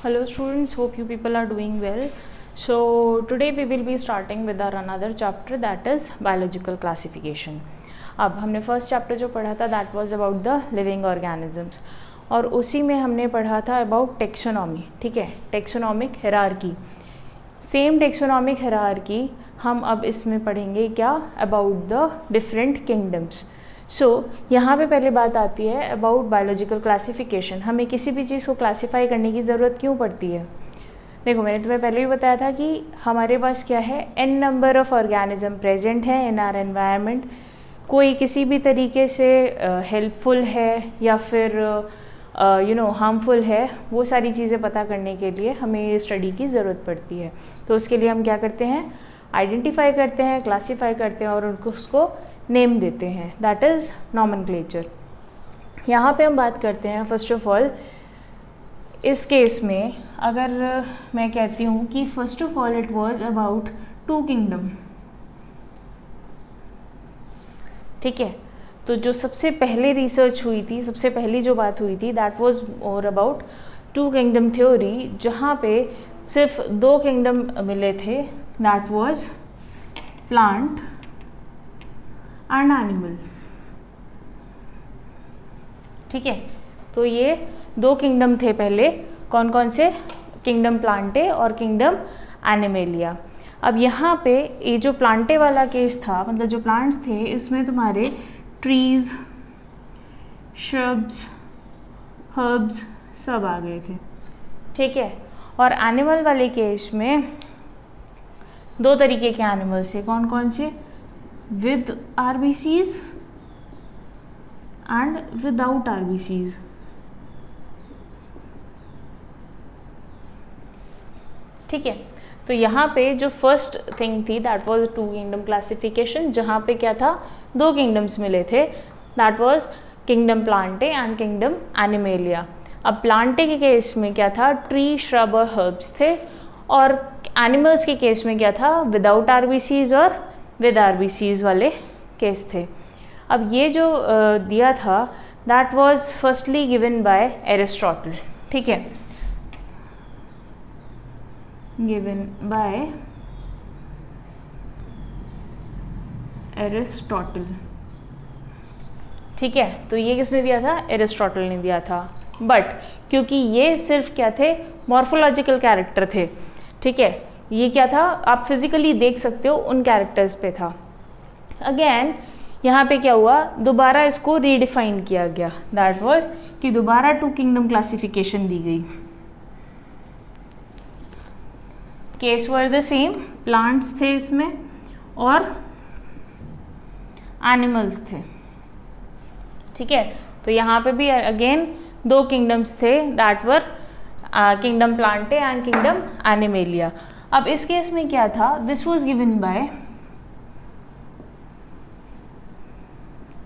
Hello students, hope you people are doing well. So today we will be starting with our another chapter, that is biological classification. अब हमने first chapter जो पढ़ा था that was about the living organisms, और उसी में हमने पढ़ा था अबाउट टेक्सोनॉमी. ठीक है, taxonomic hierarchy. Same taxonomic hierarchy हम अब इसमें पढ़ेंगे क्या, अबाउट द डिफरेंट किंगडम्स. सो यहाँ पे पहले बात आती है अबाउट बायोलॉजिकल क्लासिफिकेशन. हमें किसी भी चीज़ को क्लासीफाई करने की ज़रूरत क्यों पड़ती है. देखो, मैंने तुम्हें पहले भी बताया था कि हमारे पास क्या है, n number of organism present है इन आर एनवायरनमेंट. कोई किसी भी तरीके से हेल्पफुल है या फिर हार्मफुल है, वो सारी चीज़ें पता करने के लिए हमें ये स्टडी की ज़रूरत पड़ती है. तो उसके लिए हम क्या करते हैं, आइडेंटिफाई करते हैं, क्लासीफाई करते हैं और उनको उसको नेम देते हैं, दैट इज़ नॉमेनक्लेचर. यहाँ पे हम बात करते हैं फर्स्ट ऑफ ऑल, इस केस में अगर मैं कहती हूँ कि first of all it was about 2 kingdom. ठीक है, तो जो सबसे पहले रिसर्च हुई थी, सबसे पहली जो बात हुई थी दैट वाज और अबाउट 2 किंगडम थ्योरी, जहाँ पे सिर्फ 2 किंगडम मिले थे, that was plant and animal. ठीक है, तो ये 2 किंगडम थे पहले. कौन कौन से, किंगडम प्लांटे और किंगडम एनिमेलिया. अब यहाँ पे ये जो प्लांटे वाला केस था, मतलब जो प्लांट्स थे, इसमें तुम्हारे ट्रीज, श्रब्स, हर्ब्स सब आ गए थे. ठीक है, और एनिमल वाले केस में 2 तरीके के एनिमल्स थे. कौन कौन से, with RBCs and without RBCs. ठीक है, तो यहाँ पे जो फर्स्ट थिंग थी दैट वाज 2 किंगडम क्लासिफिकेशन, जहाँ पे क्या था, 2 किंगडम्स मिले थे, that was kingdom Plantae and kingdom animalia. अब प्लांटे के केस में क्या था, ट्री, श्रब और हर्ब्स थे, और एनिमल्स के केस में क्या था, विदाउट RBCs और विद RBCs वाले केस थे. अब ये जो दिया था that was firstly given by Aristotle. ठीक है, गिवन बाय एरिस्टोटल. ठीक है, तो ये किसने दिया था, एरिस्टोटल ने दिया था. बट क्योंकि ये सिर्फ क्या थे, मॉर्फोलॉजिकल कैरेक्टर थे. ठीक है, ये क्या था, आप फिजिकली देख सकते हो उन कैरेक्टर्स पे था. अगेन यहाँ पे क्या हुआ, दोबारा इसको रीडिफाइन किया गया, दैट वाज कि दोबारा 2 किंगडम क्लासिफिकेशन दी गई. Case were the same, plants थे इसमें और एनिमल्स थे. ठीक है, तो यहाँ पे भी अगेन 2 किंगडम्स थे, that were kingdom Plantae and kingdom animalia. अब इस केस में क्या था, this was given by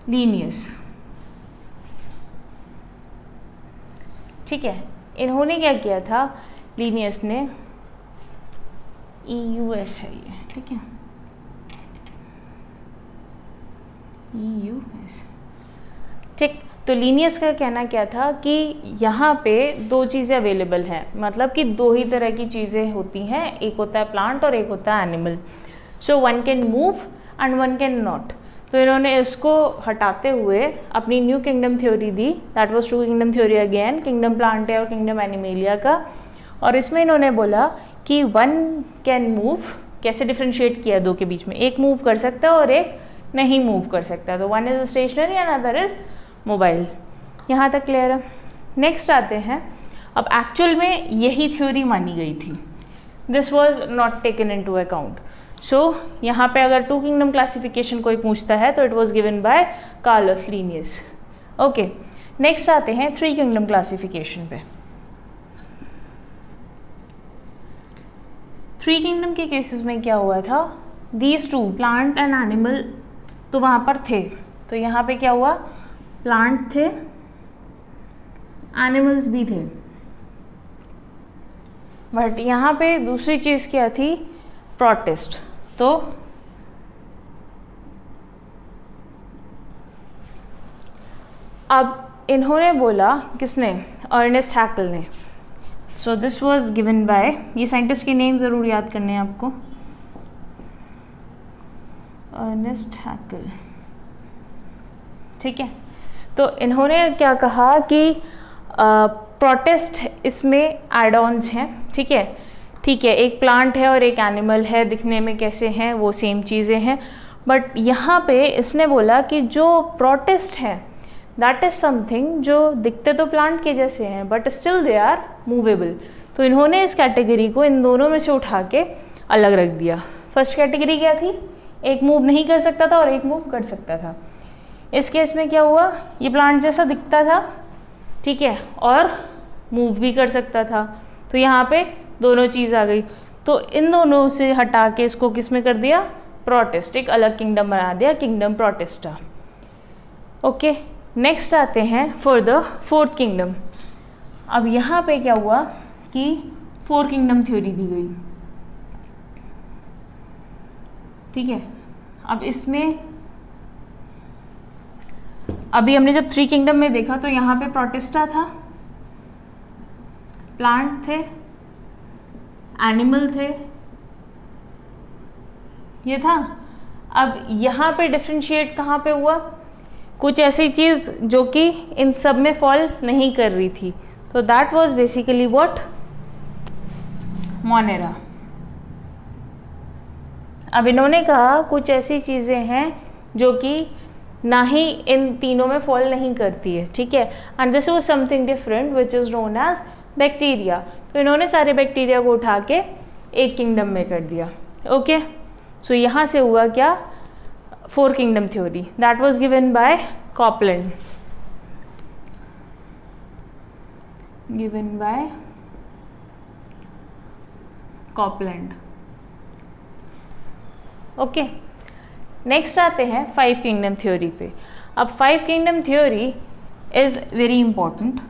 Linnaeus. ठीक है, इन्होंने क्या किया था, लीनियस ने, EUS है ये. ठीक है, EUS. ठीक, तो लीनियस का कहना क्या था कि यहाँ पे 2 चीज़ें अवेलेबल हैं, मतलब कि 2 ही तरह की चीज़ें होती हैं, एक होता है प्लांट और एक होता है animal. So one can move and one can not. तो इन्होंने इसको हटाते हुए अपनी new kingdom theory the, that was 2 kingdom theory again, kingdom Plantae और किंगडम एनिमेलिया का. और इसमें इन्होंने बोला कि वन कैन मूव. कैसे डिफ्रेंशिएट किया 2 के बीच में, एक मूव कर सकता है और एक नहीं मूव कर सकता. तो one is stationary and other is mobile. यहाँ तक क्लियर है. नेक्स्ट आते हैं, अब एक्चुअल में यही थ्योरी मानी गई थी, this was not taken into account. So यहाँ पे अगर 2 किंगडम क्लासिफिकेशन कोई पूछता है तो it was given bye Carlos Linnaeus. Okay, next आते हैं 3 किंगडम क्लासिफिकेशन पे. 3 किंगडम के केसेस में क्या हुआ था, दीज 2 प्लांट एंड एनिमल तो वहाँ पर थे, तो यहाँ पे क्या हुआ, प्लांट थे, एनिमल्स भी थे. बट यहाँ पे दूसरी चीज़ क्या थी, प्रोटिस्ट. तो अब इन्होंने बोला, किसने, अर्नेस्ट हैकल ने, so this was given by, ये साइंटिस्ट के नेम ज़रूर याद करने हैं आपको, अर्नेस्ट हैकेल। ठीक है, तो इन्होंने क्या कहा कि प्रोटिस्ट इसमें एड ऑन्स हैं। ठीक है, एक प्लांट है और एक एनिमल है, दिखने में कैसे हैं वो सेम चीज़ें हैं, बट यहाँ पे इसने बोला कि जो प्रोटिस्ट है दैट इज़ समथिंग जो दिखते तो प्लांट के जैसे हैं but still they are movable. तो इन्होंने इस कैटेगरी को इन दोनों में से उठा के अलग रख दिया। फर्स्ट कैटेगरी क्या थी, एक मूव नहीं कर सकता था और एक मूव कर सकता था। इस केस में क्या हुआ, ये प्लांट जैसा दिखता था, ठीक है, और मूव भी कर सकता था, तो यहाँ पे दोनों चीज़ आ गई। तो इन दोनों से हटा के इसको किस में कर दिया, प्रोटिस्ट, एक अलग किंगडम बना दिया, किंगडम प्रोटिस्टा। ओके, नेक्स्ट आते हैं फॉर द फोर्थ किंगडम। अब यहाँ पे क्या हुआ कि 4 किंगडम थ्योरी दी गई। ठीक है, अब इसमें अभी हमने जब 3 किंगडम में देखा तो यहाँ पे प्रोटिस्टा था, प्लांट थे, एनिमल थे, ये था। अब यहाँ पे डिफ्रेंशिएट कहाँ पे हुआ, कुछ ऐसी चीज़ जो कि इन सब में फॉल नहीं कर रही थी, तो that was basically what, Monera. अब इन्होंने कहा कुछ ऐसी चीज़ें हैं जो कि ना ही इन तीनों में फॉल नहीं करती है। ठीक है, and this was something different which is known as bacteria. तो इन्होंने सारे बैक्टीरिया को उठा के एक किंगडम में कर दिया। ओके, सो यहाँ से हुआ क्या, 4 kingdom theory, that was given bye Copeland, given by Copeland. Okay, next आते हैं 5 किंगडम थ्योरी पे। अब 5 kingdom theory is very important.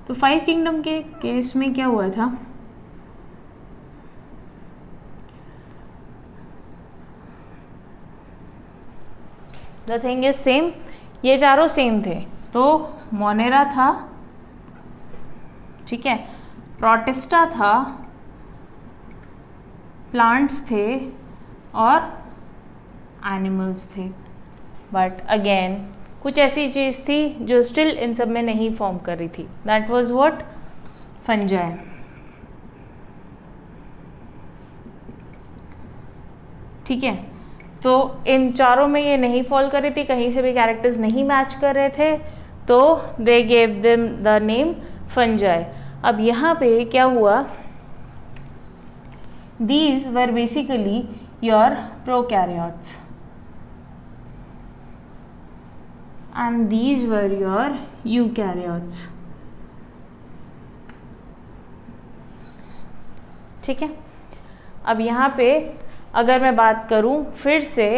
तो 5 किंगडम के केस में क्या हुआ था, द थिंग इज सेम, ये चारों सेम थे। तो मोनेरा था, ठीक है, प्रोटिस्टा था, प्लांट्स थे और एनिमल्स थे। बट अगेन कुछ ऐसी चीज़ थी जो स्टिल इन सब में नहीं फॉर्म कर रही थी, दैट वाज व्हाट, फंजाई। ठीक है, तो इन चारों में ये नहीं फॉल कर रही थी, कहीं से भी कैरेक्टर्स नहीं मैच कर रहे थे, तो they gave them the name fungi. अब यहाँ पे क्या हुआ, these were basically your prokaryotes and these were your eukaryotes। ठीक है, अब यहाँ पे अगर मैं बात करूँ फिर से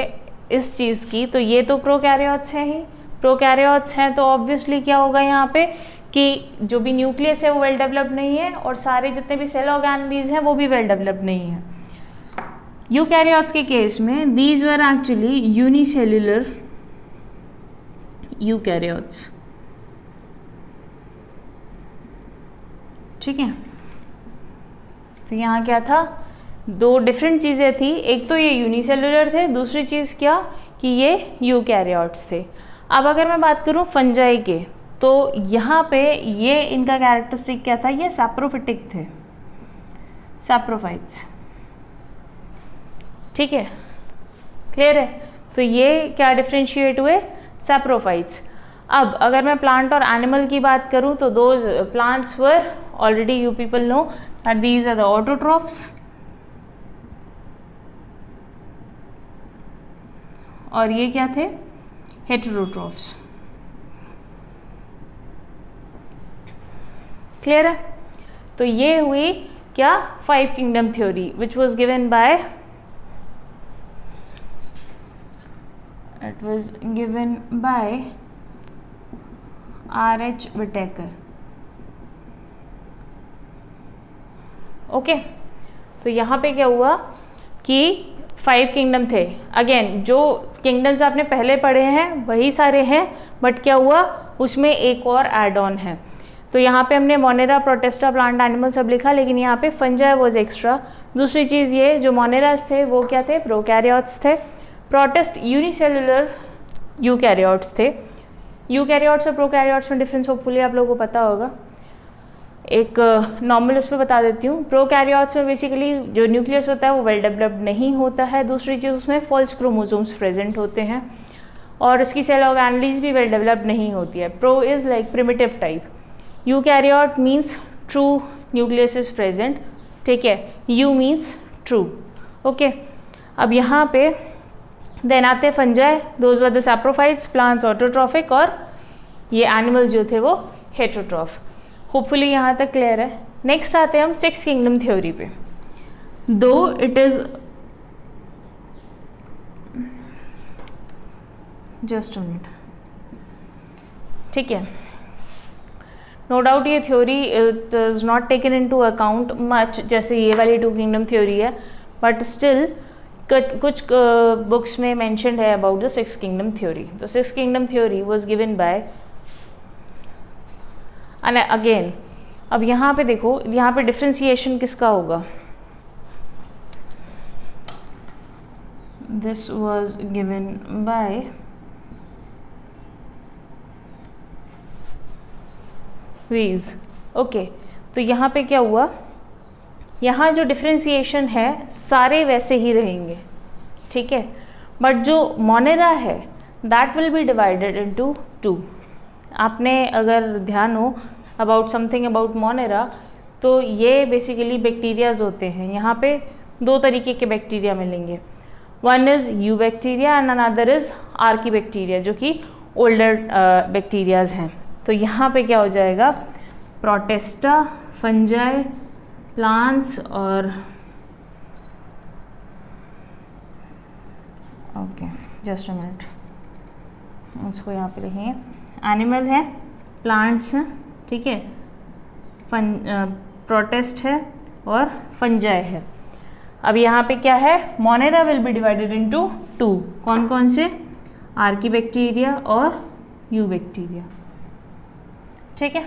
इस चीज़ की, तो ये तो प्रोकैरियोट्स हैं ही, प्रोकैरियोट्स हैं तो ऑब्वियसली क्या होगा यहाँ पे कि जो भी न्यूक्लियस है वो वेल डेवलप्ड नहीं है और सारे जितने भी सेल ऑर्गेनेलीज हैं वो भी वेल डेवलप्ड नहीं है। यूकैरियोट्स के केस में these were actually unicellular eukaryotes. ठीक है, तो यहाँ क्या था, 2 डिफरेंट चीज़ें थी, एक तो ये यूनिसेल्युलर थे, दूसरी चीज़ क्या कि ये यूकैरियोट्स थे। अब अगर मैं बात करूँ फंजाई के, तो यहाँ पे ये इनका कैरेक्टरिस्टिक क्या था, ये सैप्रोफिटिक थे, सैप्रोफाइट्स। ठीक है, क्लियर है, तो ये क्या डिफ्रेंशिएट हुए, सैप्रोफाइट्स। अब अगर मैं प्लांट और एनिमल की बात करूँ तो दो plants were already you people know that these are the autotrophs और ये क्या थे, हेटेरोट्रॉफ्स। क्लियर है, तो ये हुई क्या, 5 kingdom theory which was given by, it was given by R.H. Whittaker। Okay, तो यहाँ पे क्या हुआ कि 5 किंगडम थे। अगेन जो किंगडम्स आपने पहले पढ़े हैं वही सारे हैं, बट क्या हुआ उसमें एक और एड ऑन है। तो यहाँ पे हमने मोनेरा, प्रोटेस्टा, प्लांट एनिमल सब लिखा, लेकिन यहाँ पे फंजाई वाज एक्स्ट्रा। दूसरी चीज़ ये, जो मोनेरास थे वो क्या थे, प्रोकैरियोट्स थे। प्रोटेस्ट यूनिसेलुलर यूकैरियोट्स थे। यूकैरियोट्स और प्रोकैरियोट्स में डिफरेंस होपफुली आप लोगों को पता होगा। एक नॉर्मल उस पर बता देती हूँ। प्रोकैरियोट्स में बेसिकली जो न्यूक्लियस होता है वो वेल डेवलप्ड नहीं होता है। दूसरी चीज़, उसमें फॉल्स क्रोमोसोम्स प्रेजेंट होते हैं और इसकी सेल ऑर्गेनेलीज भी वेल डेवलप्ड नहीं होती है। Pro is like primitive type, eukaryote means true nucleus is present, ठीक है, यू मीन्स ट्रू, ओके। अब यहाँ पे देन आते fungi, those were the saprophytes, plants autotrophic, और ये एनिमल जो थे वो हेटरोट्रॉफ। होपफुली यहाँ तक क्लियर है। नेक्स्ट आते हैं हम सिक्स किंगडम थ्योरी पे। Though it is just a minute, ठीक है, नो डाउट ये theory it is not taken into account much, जैसे ये वाली टू किंगडम थ्योरी है, बट स्टिल कुछ बुक्स में मेंशन्ड है about the six kingdom theory. तो six kingdom theory was given by, and again अब यहाँ पे देखो, यहाँ पे डिफ्रेंसिएशन किसका होगा, this was given by Woese, okay. तो यहाँ पे क्या हुआ, यहाँ जो डिफ्रेंसिएशन है सारे वैसे ही रहेंगे, ठीक है, बट जो मोनेरा है that will B divided into two. आपने अगर ध्यान हो अबाउट समथिंग अबाउट मोनेरा, तो ये बेसिकली बैक्टीरियाज होते हैं। यहाँ पे दो तरीके के बैक्टीरिया मिलेंगे, one is you bacteria and another is Archie bacteria, जो कि ओल्डर बैक्टीरियाज हैं। तो यहाँ पे क्या हो जाएगा, प्रोटेस्टा, फंजाई, प्लांट्स और ओके जस्ट अ मिनट, उसको यहाँ पे लिखेंगे, एनिमल है, प्लांट्स हैं, ठीक है, प्रोटेस्ट है और फंजाई है। अब यहाँ पे क्या है, Monera will be divided into two, कौन कौन से, आर्की बैक्टीरिया और यू बैक्टीरिया, ठीक है।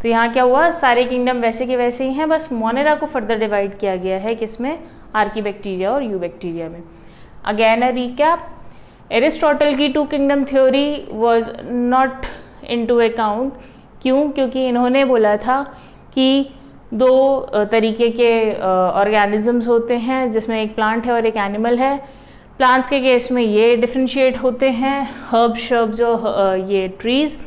तो यहाँ क्या हुआ, सारे किंगडम वैसे के वैसे ही हैं, बस मोनेरा को फर्दर डिवाइड किया गया है किसमें, आर्की बैक्टीरिया और यू बैक्टीरिया में। अगेन अ रिकैप, एरिस्टोटल की two kingdom theory was not into account, क्यों, क्योंकि इन्होंने बोला था कि दो तरीके के ऑर्गेनिजम्स होते हैं, जिसमें एक प्लांट है और एक एनिमल है। प्लांट्स के केस में ये डिफ्रेंशिएट होते हैं, हर्ब, श्रब्स और ये ट्रीज़,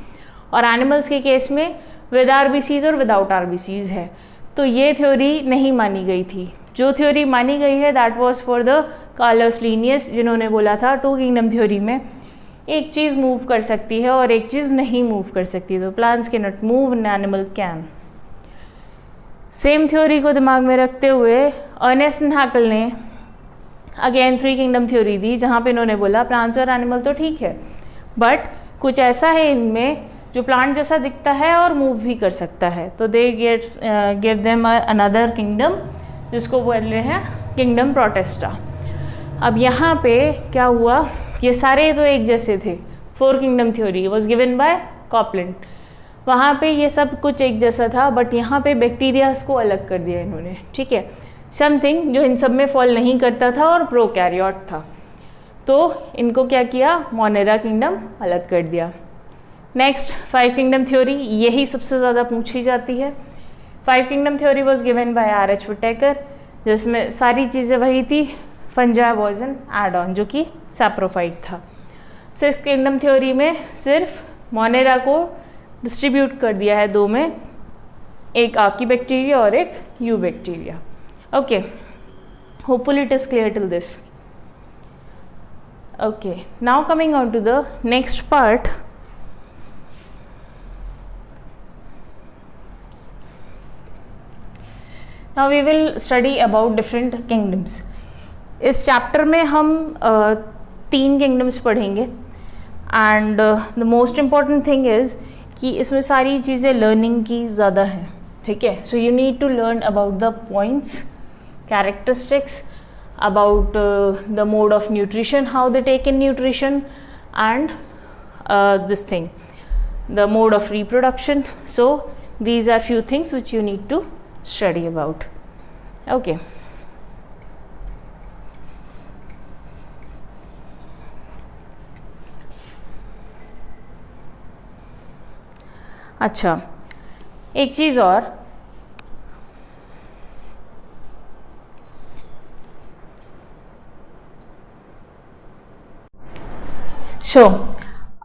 और एनिमल्स के केस में विद आरबीसीज और विदाउट आरबीसीज है। तो ये थ्योरी नहीं मानी गई थी। जो थ्योरी मानी गई है that was for the Carlos Linnaeus, जिन्होंने बोला था टू किंगडम थ्योरी में एक चीज़ मूव कर सकती है और एक चीज़ नहीं मूव कर सकती, तो plants can not move and animal can. Same theory को दिमाग में रखते हुए अर्नेस्ट एंड हैकल ने अगेन थ्री किंगडम थ्योरी दी, जहाँ पे इन्होंने बोला प्लांट्स और एनिमल तो ठीक है, बट कुछ ऐसा है इनमें जो प्लांट जैसा दिखता है और मूव भी कर सकता है, तो they give them another kingdom, जिसको बोल रहे हैं किंगडम प्रोटेस्टा। अब यहाँ पे क्या हुआ, ये सारे तो एक जैसे थे, four kingdom theory was given bye Copeland, वहाँ पे ये सब कुछ एक जैसा था, बट यहाँ पे बैक्टीरियाज को अलग कर दिया इन्होंने, ठीक है, समथिंग जो इन सब में फॉल नहीं करता था और प्रोकैरियोट था, तो इनको क्या किया, मोनेरा किंगडम अलग कर दिया। नेक्स्ट फाइव किंगडम थ्योरी, यही सबसे ज़्यादा पूछी जाती है। Five kingdom theory was given by R H. Whittaker, जिसमें सारी चीज़ें वही थी, fungi was an add on, जो कि सैप्रोफाइट था। सिक्स किंगडम थ्योरी में सिर्फ मोनेरा को डिस्ट्रीब्यूट कर दिया है दो में, एक आर्की बैक्टीरिया और एक eubacteria, okay. Hopefully it is clear till this, okay. Now coming on to the next part, now we will study about different kingdoms. इस चैप्टर में हम तीन किंगडम्स पढ़ेंगे, and the most important thing is कि इसमें सारी चीज़ें learning की ज़्यादा हैं, ठीक है। So you need to learn about the points, characteristics, about the mode of nutrition, how they take in nutrition, and this thing. the mode of reproduction. So these are few things which you need to study about. Okay. अच्छा, एक चीज़ और,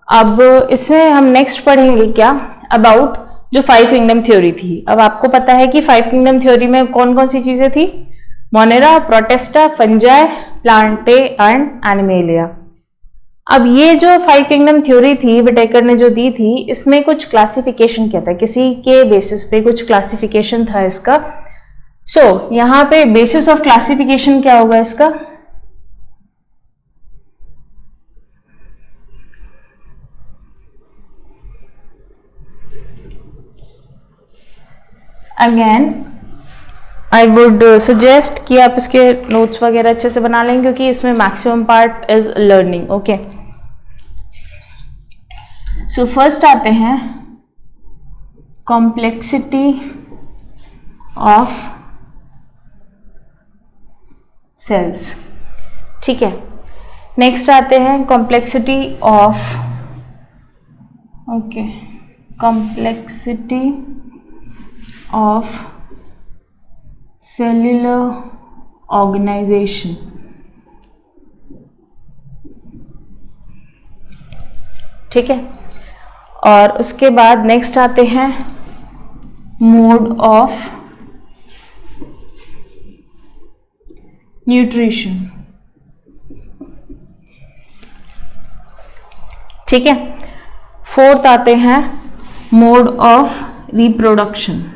अब इसमें हम next पढ़ेंगे क्या, about जो 5 kingdom theory थी. अब आपको पता है कि 5 किंगडम थ्योरी में कौन कौन सी चीजें थी, Monera, protista, fungi, Plantae and animalia. अब ये जो 5 किंगडम थ्योरी थी विटेकर ने जो दी थी, इसमें कुछ क्लासिफिकेशन किया था, किसी के बेसिस पे कुछ क्लासिफिकेशन था इसका. सो यहाँ पे बेसिस ऑफ क्लासिफिकेशन क्या होगा इसका, अगेन आई वुड सजेस्ट कि आप इसके नोट्स वगैरह अच्छे से बना लेंगे क्योंकि इसमें maximum part is learning. Okay, so first आते हैं कॉम्प्लेक्सिटी ऑफ सेल्स. ठीक है, नेक्स्ट आते हैं complexity of, okay, complexity of cellular organization. ठीक है, और उसके बाद नेक्स्ट आते हैं मोड ऑफ न्यूट्रिशन. ठीक है, फोर्थ आते हैं मोड ऑफ रिप्रोडक्शन.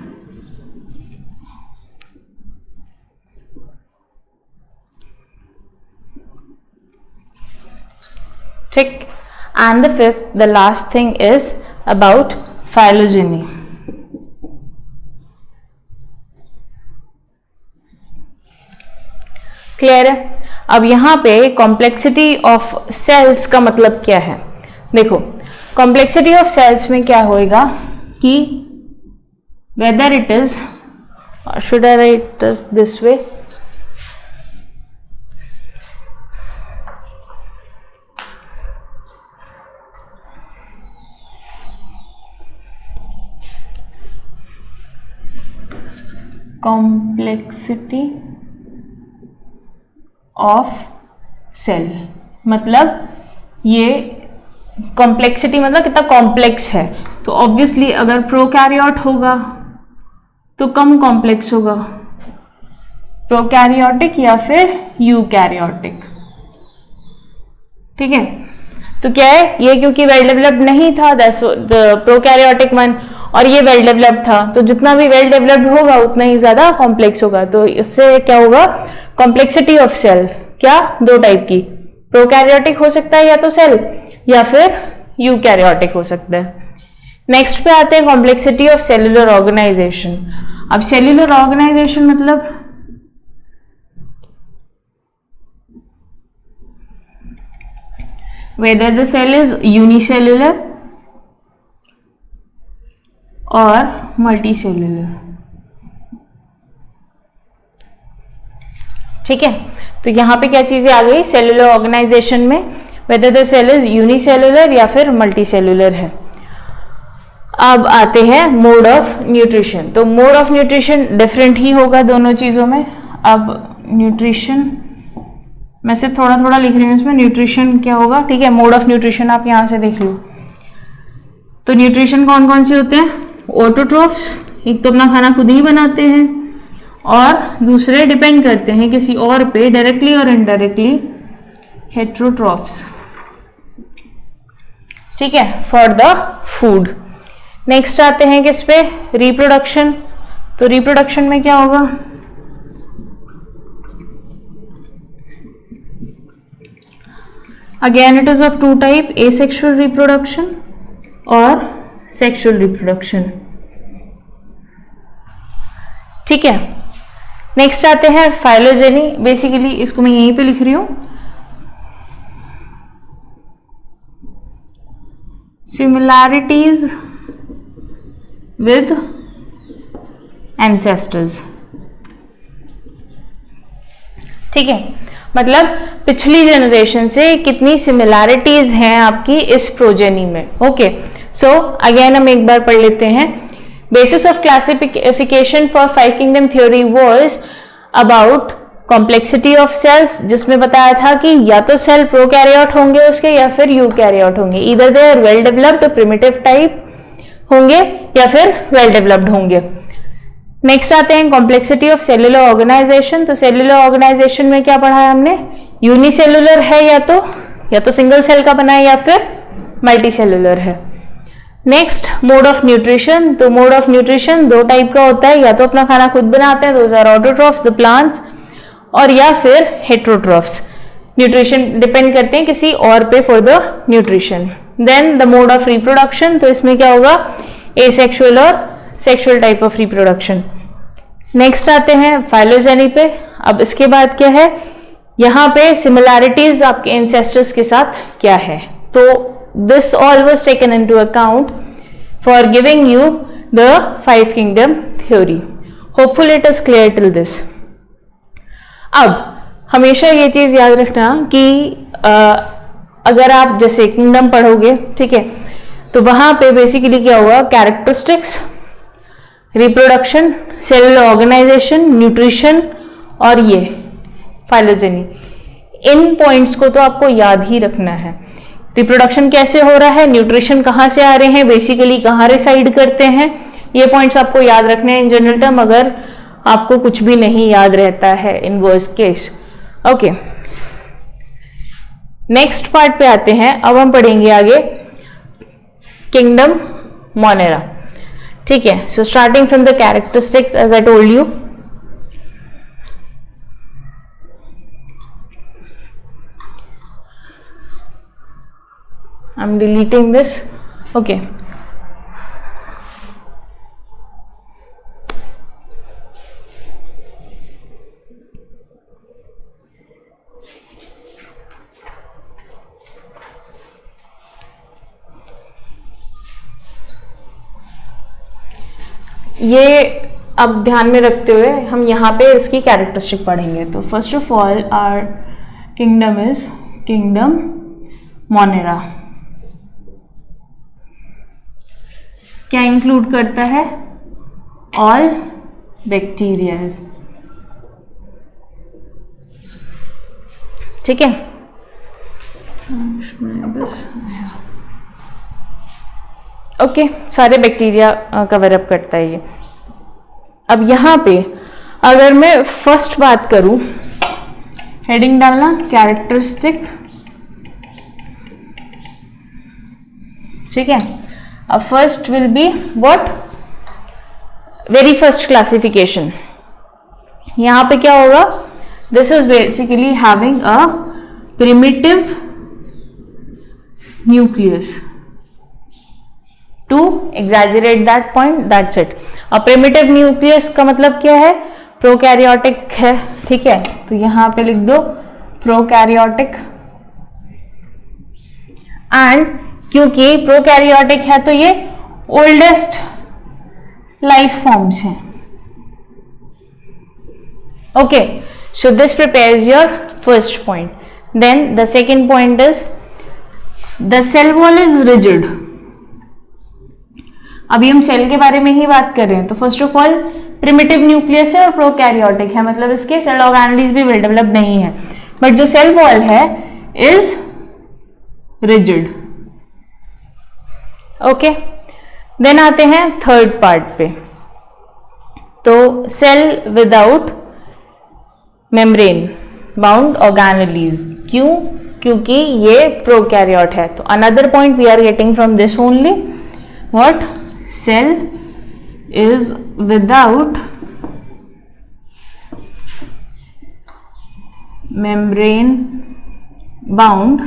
ठीक, and the fifth, the last thing is about phylogeny. Clear है. अब यहां पे कॉम्प्लेक्सिटी ऑफ सेल्स का मतलब क्या है, देखो कॉम्प्लेक्सिटी ऑफ सेल्स में क्या होएगा कि whether it is, should I write this way, complexity of cell, मतलब ये कॉम्प्लेक्सिटी मतलब कितना कॉम्प्लेक्स है. तो ऑब्वियसली अगर प्रोकैरियोट होगा तो कम कॉम्प्लेक्स होगा, प्रोकैरियोटिक या फिर यूकैरियोटिक. ठीक है, तो क्या है ये, क्योंकि वेल डेवलप्ड नहीं था प्रोकैरियोटिक वन, और ये वेल डेवलप्ड था, तो जितना भी वेल डेवलप्ड होगा उतना ही ज्यादा कॉम्प्लेक्स होगा. तो इससे क्या होगा, कॉम्प्लेक्सिटी ऑफ सेल क्या, दो टाइप की, प्रोकैरियोटिक हो सकता है या तो सेल, या फिर यूकैरियोटिक हो सकता है. नेक्स्ट पे आते हैं कॉम्प्लेक्सिटी ऑफ सेलुलर ऑर्गेनाइजेशन. अब सेलुलर ऑर्गेनाइजेशन मतलब whether the cell is unicellular और मल्टीसेल्युलर. ठीक है, तो यहां पे क्या चीजें आ गई सेलुलर ऑर्गेनाइजेशन में, whether the cell is unicellular या फिर मल्टीसेल्युलर है. अब आते हैं मोड ऑफ न्यूट्रिशन. तो मोड ऑफ न्यूट्रिशन डिफरेंट ही होगा दोनों चीजों में. अब न्यूट्रिशन मैं सिर्फ थोड़ा थोड़ा लिख रही हूँ इसमें, न्यूट्रिशन क्या होगा. ठीक है, मोड ऑफ न्यूट्रिशन आप यहां से देख लो. तो न्यूट्रिशन कौन कौन से होते हैं, ऑटोट्रोफ्स, एक तो अपना खाना खुद ही बनाते हैं, और दूसरे डिपेंड करते हैं किसी और पे डायरेक्टली और इनडायरेक्टली, हेट्रोट्रोफ्स. ठीक है, फॉर द फूड. नेक्स्ट आते हैं किस पे, रिप्रोडक्शन. तो रिप्रोडक्शन में क्या होगा, again it is of two type, asexual reproduction और सेक्सुअल रिप्रोडक्शन. ठीक है, नेक्स्ट आते हैं फाइलोजेनी. बेसिकली इसको मैं यहीं पे लिख रही हूं, similarities with ancestors. ठीक है, मतलब पिछली जनरेशन से कितनी सिमिलैरिटीज हैं आपकी इस प्रोजेनी में. ओके, सो अगेन हम एक बार पढ़ लेते हैं. Basis of classification for 5 kingdom theory was about complexity of cells, जिसमें बताया था कि या तो सेल प्रोकैरियोट होंगे उसके या फिर यूकैरियोट होंगे. Either they are well developed primitive type होंगे या फिर वेल डेवलप्ड होंगे. नेक्स्ट आते हैं कॉम्प्लेक्सिटी ऑफ सेलुलर ऑर्गेनाइजेशन. तो सेलुलर ऑर्गेनाइजेशन में क्या पढ़ा है हमने, यूनिसेलुलर है या तो सिंगल सेल का बना है या फिर मल्टी सेलुलर है. Next mode of nutrition. तो मोड ऑफ न्यूट्रिशन दो टाइप का होता है, या तो अपना खाना खुद बनाते हैं, those are autotrophs the plants, और या फिर हेट्रोट्रॉफ्स. न्यूट्रिशन डिपेंड करते हैं किसी और पे for the nutrition. Then the mode of reproduction. तो इसमें क्या होगा, एसेक्सुअल और sexual type of reproduction. Next आते हैं फाइलोजेनी पे. अब इसके बाद क्या है, यहाँ पे सिमिलैरिटीज आपके एंसेस्टर्स के साथ क्या है. तो this all was taken into account for giving you the 5 kingdom theory. Hopeful it is clear till this. अब हमेशा ये चीज याद रखना कि अगर आप जैसे किंगडम पढ़ोगे, ठीक है, तो वहां पे बेसिकली क्या होगा, characteristics, reproduction, cellular organisation, nutrition और ये फाइलोजेनी, इन पॉइंट्स को तो आपको याद ही रखना है. रिप्रोडक्शन कैसे हो रहा है, न्यूट्रिशन कहाँ से आ रहे हैं, बेसिकली कहाँ रिसाइड करते हैं, ये पॉइंट्स आपको याद रखने हैं इन जनरल टर्म, अगर आपको कुछ भी नहीं याद रहता है in worst case. Okay, next part पे आते हैं. अब हम पढ़ेंगे आगे किंगडम मोनेरा. ठीक है, so starting from the characteristics as I told you. I am deleting this. Okay, ये अब ध्यान में रखते हुए हम यहाँ पे इसकी कैरेक्टरिस्टिक पढ़ेंगे. तो first of all our kingdom is kingdom Monera. क्या इंक्लूड करता है, ऑल बैक्टीरियाज. ठीक है, ओके, सारे बैक्टीरिया कवर अप करता है ये. अब यहाँ पे अगर मैं फर्स्ट बात करूं, हेडिंग डालना कैरेक्टरिस्टिक. ठीक है, अब first will be what, very first classification. यहाँ पे क्या होगा, this is basically having a primitive nucleus. To exaggerate that point, that's it. और प्रिमिटिव न्यूक्लियस का मतलब क्या है, प्रोकैरियोटिक है. ठीक है, तो यहां पे लिख दो प्रोकैरियोटिक. एंड क्योंकि प्रोकैरियोटिक है तो ये ओल्डेस्ट लाइफ फॉर्म्स हैं. Okay, so this prepares your first point. Then the second point is the cell wall is rigid. अभी हम सेल के बारे में ही बात कर रहे हैं. तो first of all primitive nucleus है और प्रोकैरियोटिक है, मतलब इसके सेल ऑर्गेनेल्स भी वेल डेवलप्ड नहीं है. बट जो सेल वॉल है इज रिजिड. ओके, देन आते हैं थर्ड पार्ट पे. तो cell without membrane bound organelles. क्यों, क्योंकि ये प्रोकैरियोट है. तो another point we are getting from this only, what, cell is without membrane bound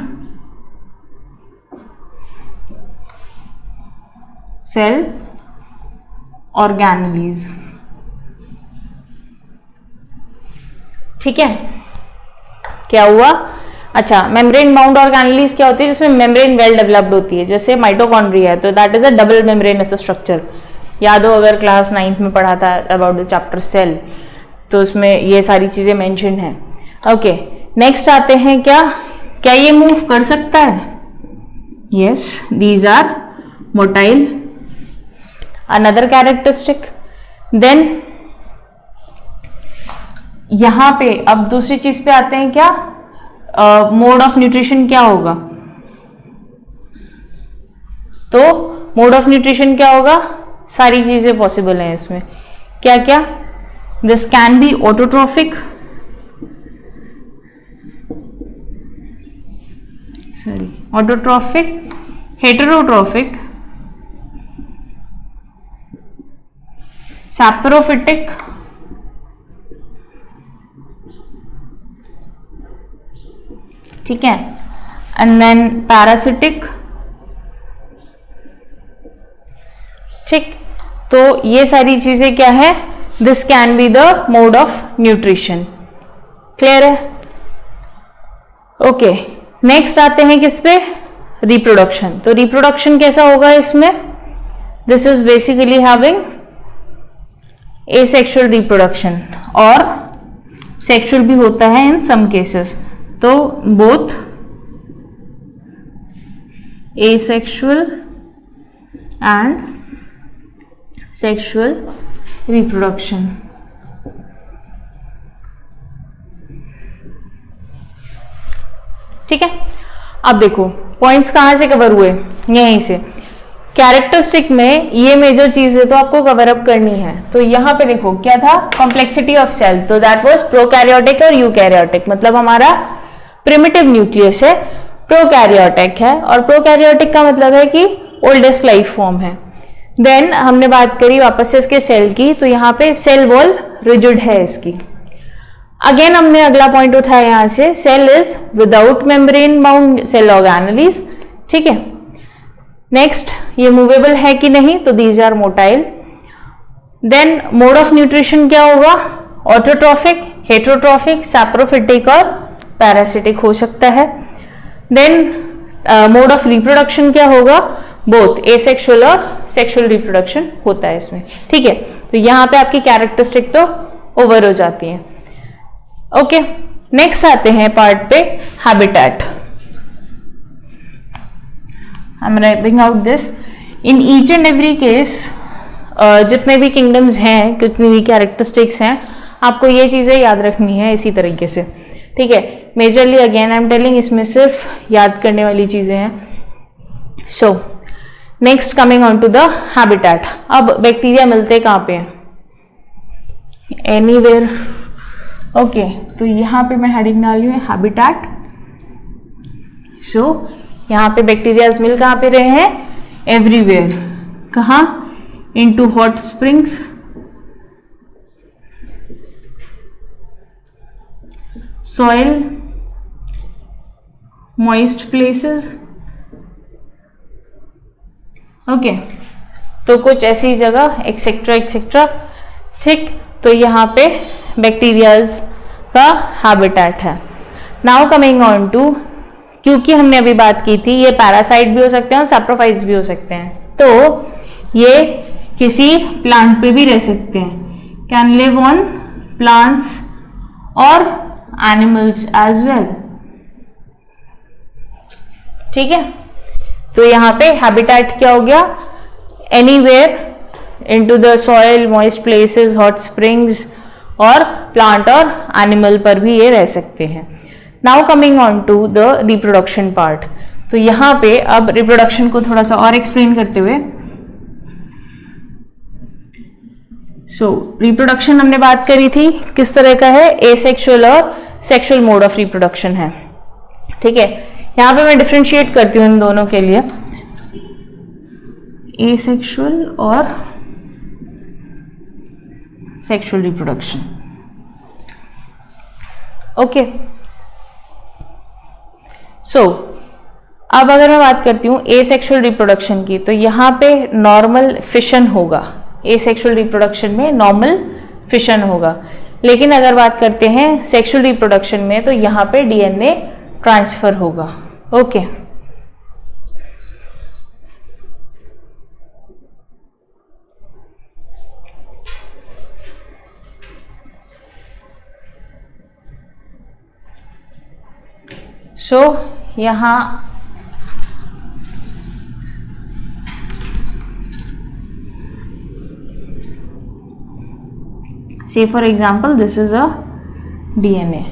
cell organelles. ठीक है, क्या हुआ, अच्छा, मेम्ब्रेन बाउंड ऑर्गेनेलीज क्या होती है? जिसमें मेम्ब्रेन वेल डेवलप्ड होती है, जैसे माइटोकॉन्ड्रिया है, तो that is a double membranous structure. याद हो अगर क्लास 9th में पढ़ा था अबाउट द चैप्टर सेल, तो उसमें ये सारी चीजें मेंशन है। ओके, नेक्स्ट आते हैं, क्या ये मूव कर सकता है? Yes, these are motile, another characteristic. Then यहां पे अब दूसरी चीज पे आते हैं, क्या मोड ऑफ न्यूट्रिशन क्या होगा? तो मोड ऑफ न्यूट्रिशन क्या होगा? सारी चीजें पॉसिबल हैं इसमें। क्या क्या? This can be autotrophic, autotrophic, heterotrophic, saprophytic, ठीक है, एंड देन पैरासिटिक। ठीक, तो ये सारी चीजें क्या है? This can be the mode of nutrition. Clear है? ओके, नेक्स्ट आते हैं किस पे? रिप्रोडक्शन। तो रिप्रोडक्शन कैसा होगा इसमें? This is basically having asexual reproduction, और सेक्सुअल भी होता है इन सम केसेस। तो both asexual and sexual reproduction. ठीक है, अब देखो पॉइंट्स कहां से कवर हुए? यहीं से। कैरेक्टरिस्टिक में ये मेजर चीजें तो आपको कवर अप करनी है। तो यहां पे देखो क्या था? कॉम्प्लेक्सिटी ऑफ सेल, तो दैट वाज प्रोकैरियोटिक और यूकैरियोटिक, मतलब हमारा प्रिमिटिव न्यूक्लियस है, प्रोकैरियोटिक है, और प्रोकैरियोटिक का मतलब है कि ओल्डेस्ट लाइफ फॉर्म है। देन हमने बात करी वापस से इसके सेल की, तो यहाँ पे सेल वॉल रिजिड है इसकी। अगेन हमने अगला पॉइंट उठाया यहां से, cell is without membrane bound cell organelles. ठीक है, नेक्स्ट ये मूवेबल है कि नहीं? तो these are motile. Then mode of nutrition क्या होगा? ऑटोट्रॉफिक, हेटेरोट्रॉफिक, सैप्रोफिटिक और पैरासिटिक हो सकता है। देन मोड ऑफ रिप्रोडक्शन क्या होगा? बोथ एसेक्सुअल और सेक्सुअल रिप्रोडक्शन होता है इसमें। ठीक है, तो यहां पे आपकी कैरेक्टरिस्टिक तो ओवर हो जाती है। ओके, नेक्स्ट आते हैं पार्ट पे, habitat. I am writing out this in each and every case. जितने भी किंगडम्स हैं, कितनी भी कैरेक्टरिस्टिक्स हैं, आपको ये चीजें याद रखनी है इसी तरीके से। ठीक है, majorly again I am telling, इसमें सिर्फ याद करने वाली चीजें हैं। So next coming on to the habitat. अब बैक्टीरिया मिलते कहाँ पे हैं? एनीवेयर। ओके, तो यहाँ पे मैं हेडिंग डाली हूँ हैबिटेट। सो यहाँ पे बैक्टीरियाज मिल कहाँ पे रहे हैं? एवरीवेयर। कहाँ? Into hot springs, soil, moist places। Okay, तो कुछ ऐसी जगह एक्सेट्रा एक्सेट्रा। ठीक, तो यहाँ पे बैक्टीरियाज का हैबिटेट है। नाउ कमिंग ऑन टू, क्योंकि हमने अभी बात की थी ये पैरासाइट भी हो सकते हैं और सैप्रोफाइट्स भी हो सकते हैं, तो ये किसी प्लांट पे भी रह सकते हैं। कैन लिव ऑन प्लांट्स और एनिमल्स एज वेल। ठीक है, तो यहां पे हैबिटेट क्या हो गया? Anywhere into the soil, moist places, hot springs, और प्लांट और एनिमल पर भी ये रह सकते हैं। Now coming on to the reproduction part. तो यहां पे अब रिप्रोडक्शन को थोड़ा सा और एक्सप्लेन करते हुए, रिप्रोडक्शन हमने बात करी थी किस तरह का है? एसेक्सुअल और सेक्सुअल मोड ऑफ रिप्रोडक्शन है। ठीक है, यहां पे मैं डिफरेंशिएट करती हूँ इन दोनों के लिए, एसेक्सुअल और सेक्सुअल रिप्रोडक्शन। ओके, अब अगर मैं बात करती हूँ एसेक्सुअल रिप्रोडक्शन की, तो यहाँ पे नॉर्मल फिशन होगा। एसेक्सुअल रिप्रोडक्शन में नॉर्मल फिशन होगा। लेकिन अगर बात करते हैं सेक्सुअल रिप्रोडक्शन में, तो यहाँ पे डीएनए ट्रांसफर होगा. ओके. सो यहाँ say for example this is a DNA.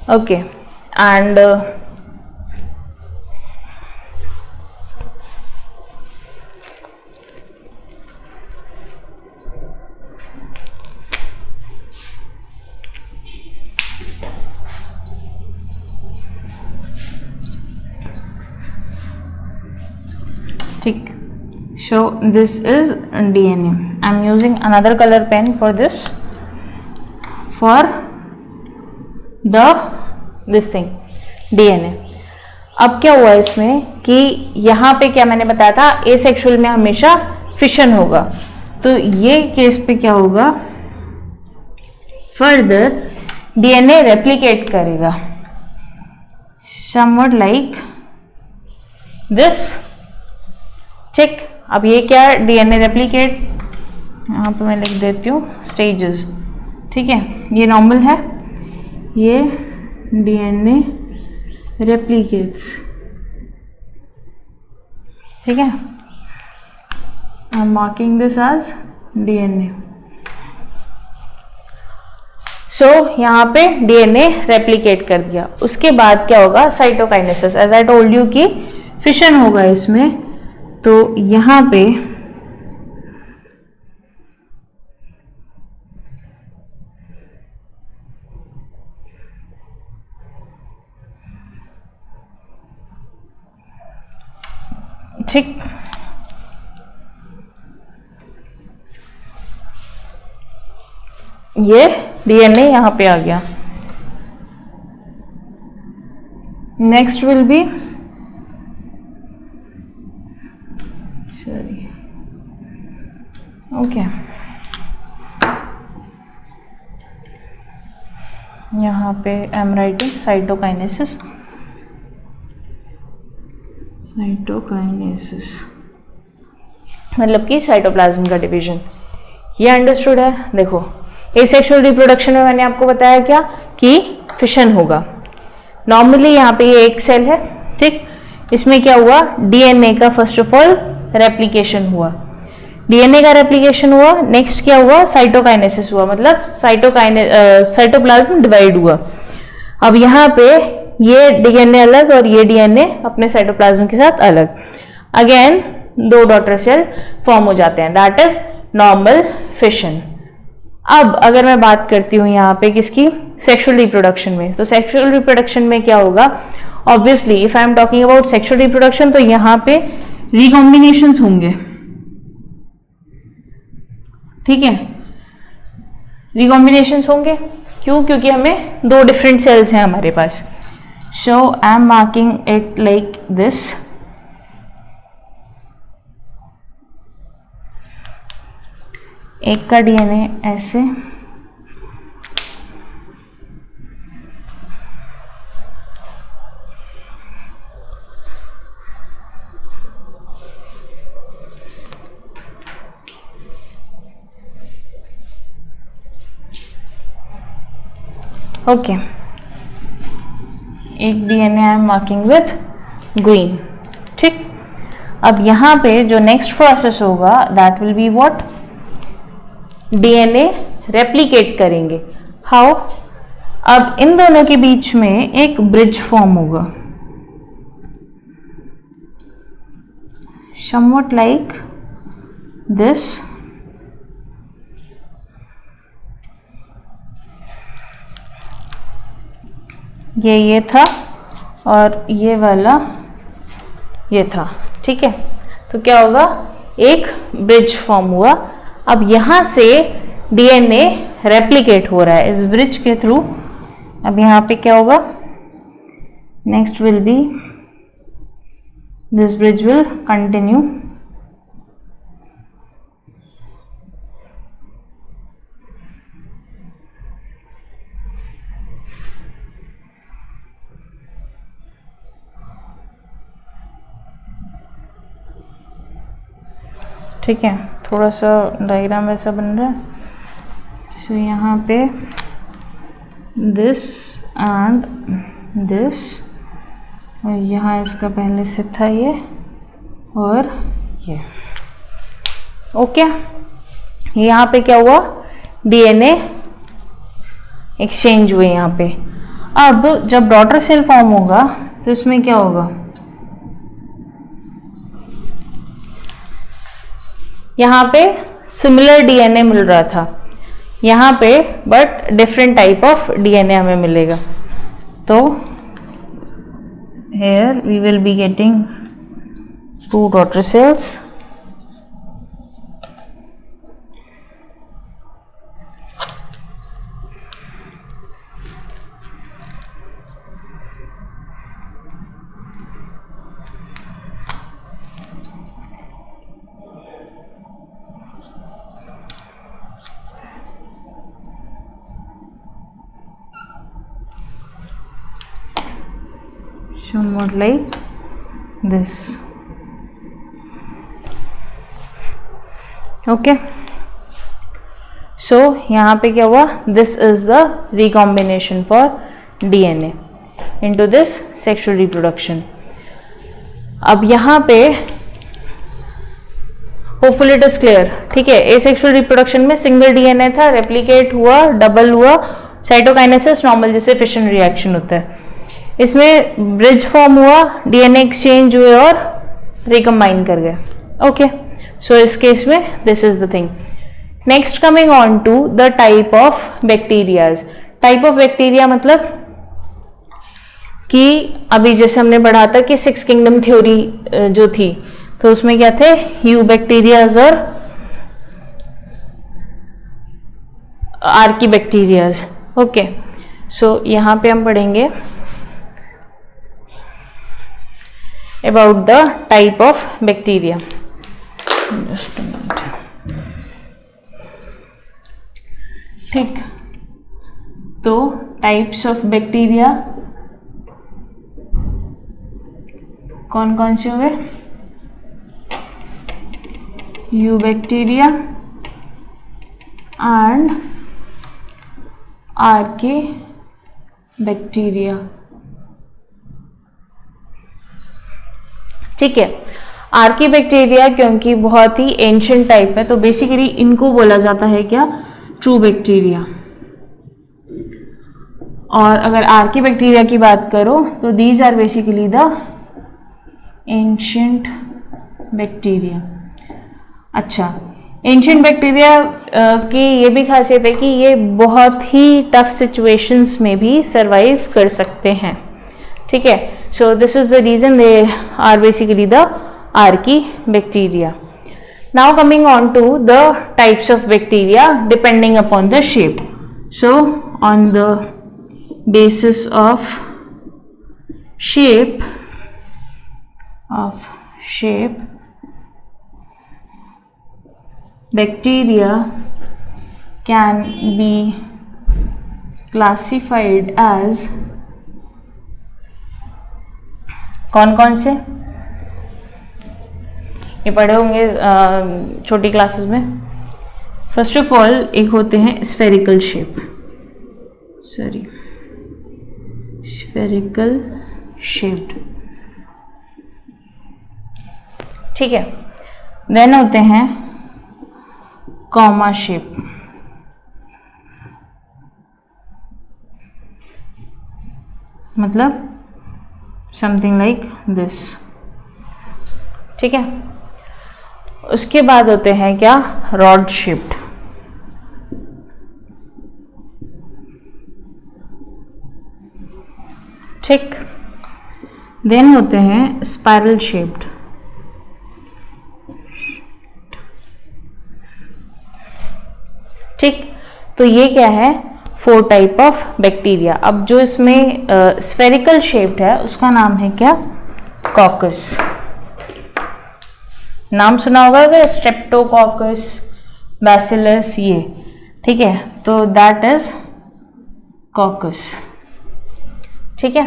Okay, and ठीक. So this is DNA. I am using another color pen for this, for the this thing DNA. अब क्या हुआ इसमें कि यहाँ पे क्या मैंने बताया था, एसेक्सुअल में हमेशा फिशन होगा. तो ये केस पे क्या होगा, फर्दर DNA रेप्लिकेट करेगा समवट लाइक दिस. ठीक. अब ये क्या है, DNA रेप्लिकेट, यहाँ पे मैं लिख देती हूँ स्टेजेस. ठीक है, ये नॉर्मल है, ये DNA रेप्लिकेट्स. ठीक है, I am marking this as DNA. So यहाँ पे DNA रेप्लिकेट कर दिया. उसके बाद क्या होगा, cytokinesis. As I told you कि फिशन होगा इसमें. तो यहाँ पे ठीक, ये DNA यहाँ पे आ गया. Next will be okay. यहाँ पे I am writing cytokinesis. Cytokinesis मतलब कि साइटोप्लाज्म का डिवीजन. ये अंडरस्टूड है. देखो, एसेक्सुअल रिप्रोडक्शन में मैंने आपको बताया क्या कि फिशन होगा. नॉर्मली यहाँ पे ये एक सेल है. ठीक, इसमें क्या हुआ, DNA का फर्स्ट ऑफ ऑल रेप्लिकेशन हुआ. DNA का रेप्लिकेशन हुआ. नेक्स्ट क्या हुआ, साइटोकाइनेसिस हुआ, मतलब साइटोप्लाज्म डिवाइड हुआ. अब यहाँ पे ये DNA अलग और ये DNA अपने साइटोप्लाज्म के साथ अलग. अगेन दो डॉटर सेल फॉर्म हो जाते हैं. That is normal fission. अब अगर मैं बात करती हूँ यहाँ पे किसकी, सेक्सुअल रिप्रोडक्शन में. तो सेक्सुअल रिप्रोडक्शन में क्या होगा, obviously if I am talking about sexual reproduction तो यहाँ पे रिकॉम्बिनेशंस होंगे. ठीक है, रिकॉम्बिनेशंस होंगे. क्यों, क्योंकि हमें दो डिफरेंट सेल्स हैं हमारे पास. So I am marking it like this. एक का DNA ऐसे, ओके. एक DNA I am marking with green. ठीक. अब यहाँ पे जो नेक्स्ट प्रोसेस होगा that will be what, DNA replicate करेंगे. हाउ, अब इन दोनों के बीच में एक ब्रिज फॉर्म होगा somewhat like this. ये था और ये वाला ये था. ठीक है, तो क्या होगा, एक ब्रिज फॉर्म हुआ. अब यहाँ से DNA रेप्लिकेट हो रहा है इस ब्रिज के थ्रू. अब यहाँ पे क्या होगा, next will be this bridge will continue. ठीक है, थोड़ा सा डायग्राम वैसा बन रहा है। सो यहाँ पे दिस एंड दिस, और यहाँ इसका पहले से था ये और ये। ओके, यहाँ पे क्या हुआ, डीएनए एक्सचेंज हुए यहाँ पे। अब जब डॉटर सेल फॉर्म होगा तो इसमें क्या होगा, यहाँ पे सिमिलर डीएनए मिल रहा था यहाँ पे, but different type of DNA हमें मिलेगा। तो here we will be getting 2 daughter cells, somewhat like this. Okay, so यहाँ पे क्या हुआ, this is the recombination for DNA into this sexual reproduction. अब यहाँ पे होपफुली इट इज क्लियर, ठीक है। एसेक्सुअल रिप्रोडक्शन में सिंगल डीएनए था, रेप्लिकेट हुआ, डबल हुआ, साइटोकाइनेसिस नॉर्मल जैसे फिशन रिएक्शन होता है। इसमें ब्रिज फॉर्म हुआ, डीएनए एक्सचेंज हुए और रिकम्बाइन कर गए। ओके, सो इस केस में this is the thing. Next coming on to the type of bacterias. Type of bacteria मतलब कि अभी जैसे हमने पढ़ा था कि 6 किंगडम थ्योरी जो थी, तो उसमें क्या थे, यू बैक्टीरियाज और आर्की बैक्टीरियाज। ओके, सो यहाँ पे हम पढ़ेंगे about the type of bacteria. Just a minute. ठीक, तो types of bacteria कौन कौन से हुए, यूबैक्टीरिया एंड आर्की बैक्टीरिया। ठीक है, आर्की बैक्टीरिया क्योंकि बहुत ही एंशिएंट टाइप है, तो बेसिकली इनको बोला जाता है क्या, ट्रू बैक्टीरिया। और अगर आर्की बैक्टीरिया की बात करो तो these are basically the ancient bacteria. अच्छा, एंशिएंट बैक्टीरिया की ये भी खासियत है कि ये बहुत ही टफ सिचुएशंस में भी सरवाइव कर सकते हैं। ठीक है, so this is the reason they are basically the archaebacteria. Now coming on to the types of bacteria depending upon the shape. So on the basis of shape bacteria can be classified as कौन कौन से, ये पढ़े होंगे छोटी classes में। First of all एक होते हैं स्फेरिकल शेप, स्फेरिकल शेप्ड, ठीक है। देन होते हैं कॉमा शेप, मतलब समथिंग लाइक दिस, ठीक है। उसके बाद होते हैं क्या, रॉड शेप्ड, ठीक। देन होते हैं स्पाइरल शेप्ड, ठीक। तो ये क्या है, 4 टाइप ऑफ बैक्टीरिया। अब जो इसमें स्फेरिकल शेप्ड है उसका नाम है क्या, कॉकस। नाम सुना होगा अगर, स्ट्रेप्टोकॉकस, बैसिलस, ये, ठीक है। तो दैट इज कॉकस, ठीक है।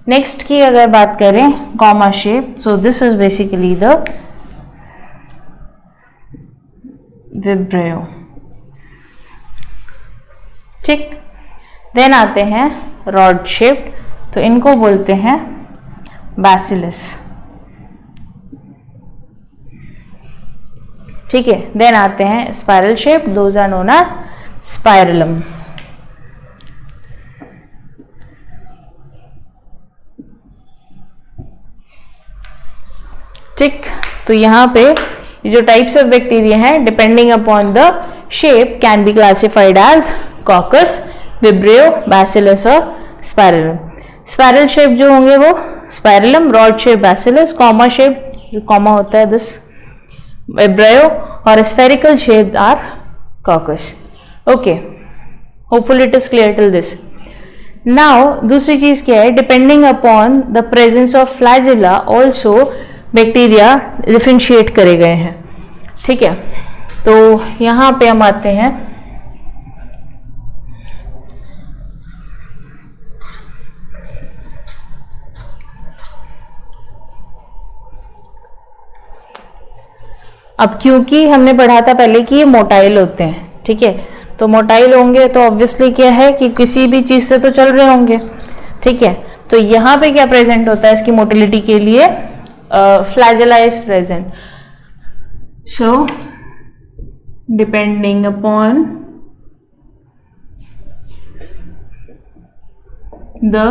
नेक्स्ट की अगर बात करें comma shape, so this is basically the vibrio. ठीक, देन आते हैं रॉड शेप्ड, तो इनको बोलते हैं बैसिलस। ठीक है, देन आते हैं spiral shape, those are known as spirillum. ठीक, तो यहाँ पे जो टाइप्स ऑफ बैक्टीरिया हैं depending upon the shape can be classified as coccus, vibrio, bacillus और स्पाइरलम। स्पाइरल शेप जो होंगे वो spirillum, rod shape bacillus, comma shape जो कॉमा होता है दिस विब्रियो, और spherical shape are coccus. Okay, hopefully it is clear till this. Now दूसरी चीज क्या है, depending upon the presence of flagella also bacteria differentiate करे गए हैं। ठीक है, तो यहाँ पे हम आते हैं अब, क्योंकि हमने पढ़ा था पहले कि ये मोटाइल होते हैं। ठीक है, तो मोटाइल होंगे तो ऑब्वियसली क्या है कि किसी भी चीज से तो चल रहे होंगे। ठीक है, तो यहाँ पे क्या प्रेजेंट होता है इसकी मोटिलिटी के लिए, flagella is present. So depending upon the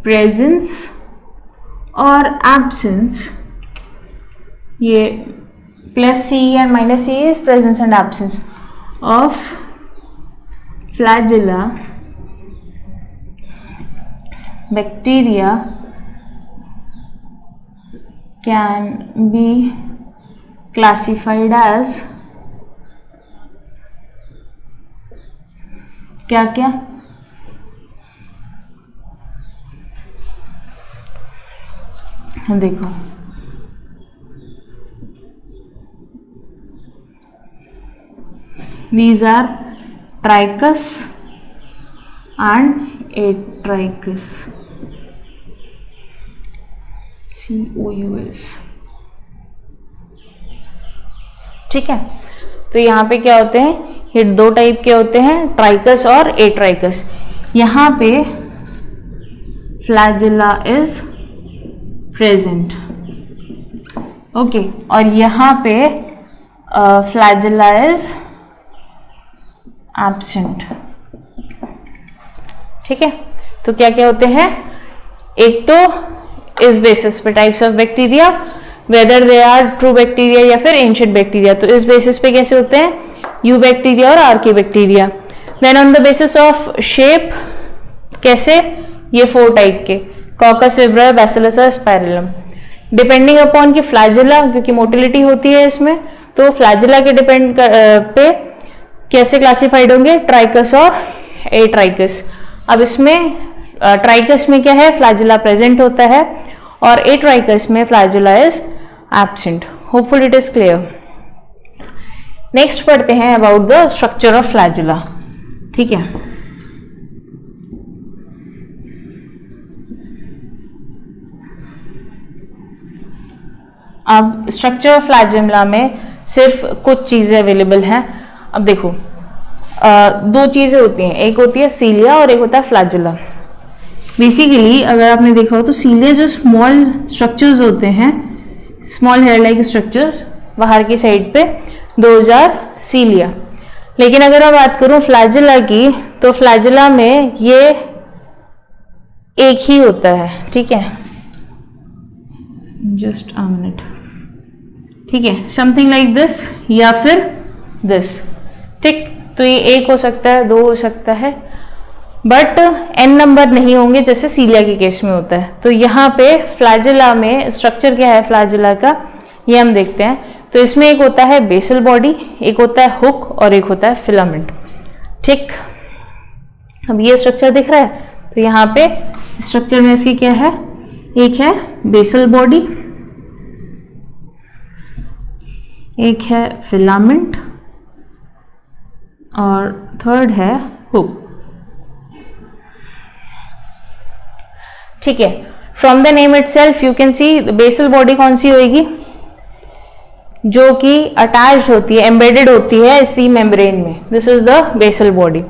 presence or absence, ये plus C and minus C is presence and absence of flagella, bacteria can be classified as क्या क्या, देखो these are Trichus and Atrichus, COUS। ठीक है, तो यहाँ पे क्या होते हैं, ये दो टाइप के होते हैं, ट्राइकस और एट्राइकस। यहाँ पे फ्लैजिला इज प्रेजेंट, ओके, और यहाँ पे फ्लैजिला इज एब्सेंट। ठीक है, तो क्या क्या होते हैं, एक तो इस बेसिस पे types of bacteria, whether they are true bacteria या फिर एंशिएंट बैक्टीरिया, तो इस बेसिस पे कैसे होते हैं, यू बैक्टीरिया और archaebacteria. Then on the basis of shape कैसे, ये 4 टाइप के, कॉकस, विब्रियो, बैसिलस और स्पाइरलम। डिपेंडिंग अपॉन कि फ्लैजिला, क्योंकि मोटिलिटी होती है इसमें, तो फ्लैजिला के डिपेंड पे कैसे क्लासिफाइड होंगे, ट्राइकस और एट्राइकस। अब इसमें ट्राइकस में क्या है, फ्लैजिला प्रेजेंट होता है, और एट्राइकस में flagella is absent. Hopeful it is clear. Next पढ़ते हैं about the structure of flagella. ठीक है, अब स्ट्रक्चर ऑफ फ्लैजिला में सिर्फ कुछ चीजें अवेलेबल हैं। अब देखो, 2 चीजें होती हैं, एक होती है सीलिया और एक होता है फ्लैजिला। बेसिकली अगर आपने देखा हो तो सीलिया जो स्मॉल स्ट्रक्चर्स होते हैं, स्मॉल हेयर लाइक स्ट्रक्चर्स बाहर की साइड पे, दोज आर सीलिया। लेकिन अगर मैं बात करूं फ्लैजिला की, तो फ्लैजिला में ये एक ही होता है। ठीक है, जस्ट अ मिनट। ठीक है, समथिंग लाइक दिस या फिर दिस। ठीक, तो ये एक हो सकता है, 2 हो सकता है, बट n नंबर नहीं होंगे जैसे सीलिया के केस में होता है। तो यहाँ पे फ्लैजिला में स्ट्रक्चर क्या है फ्लैजिला का, ये हम देखते हैं। तो इसमें एक होता है बेसल बॉडी, एक होता है हुक और एक होता है फिलामेंट। ठीक, अब ये स्ट्रक्चर दिख रहा है, तो यहाँ पे स्ट्रक्चर में इसकी क्या है, एक है बेसल बॉडी, एक है फिलामेंट और थर्ड है हुक। ठीक है, from the name itself you can see basal body कौन सी होगी, जो कि अटैच्ड होती है, एम्बेडेड होती है इसी मेम्ब्रेन में. This is the basal body.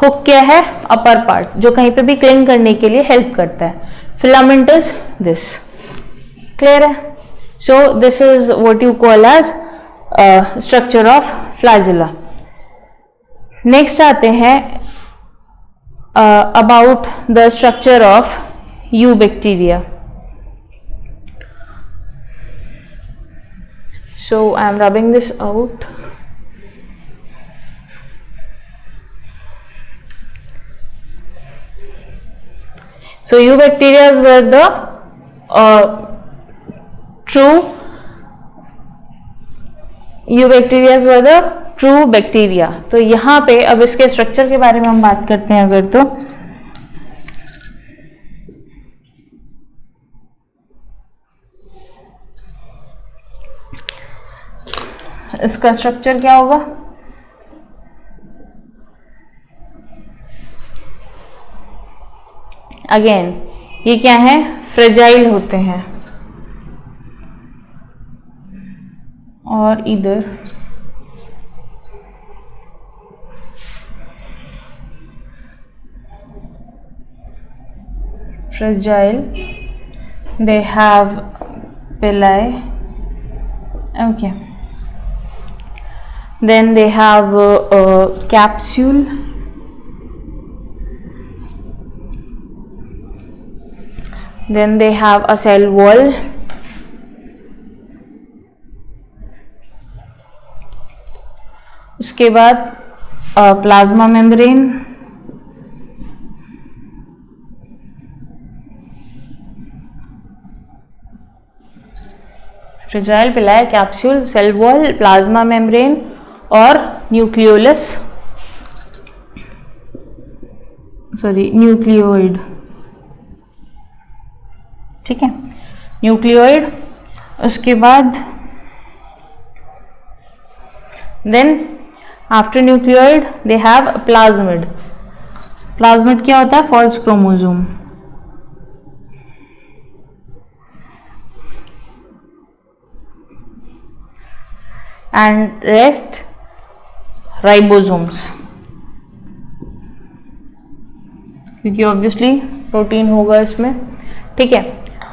Hook क्या है? अपर पार्ट, जो कहीं पे भी क्लिंग करने के लिए हेल्प करता है. Filament is this. क्लियर है? So this is what you call as structure of flagella. Next आते हैं about the structure of eubacteria. So I am rubbing this out. So eubacteria were the true bacteria. तो यहाँ पे अब इसके structure के बारे में हम बात करते हैं अगर तो इसका स्ट्रक्चर क्या होगा? अगेन ये क्या है? फ्रेजाइल होते हैं. और इधर fragile, they have villi. Okay. Then they have a capsule. Then they have a cell wall. उसके बाद plasma membrane. Fragile, pili, capsule, cell wall, plasma membrane और न्यूक्लियोलस, न्यूक्लियोइड. ठीक है, न्यूक्लियोइड. उसके बाद then after nucleoid they have plasmid. Plasmid क्या होता है? False chromosome. And rest ribosomes, क्योंकि ऑब्वियसली प्रोटीन होगा इसमें. ठीक है,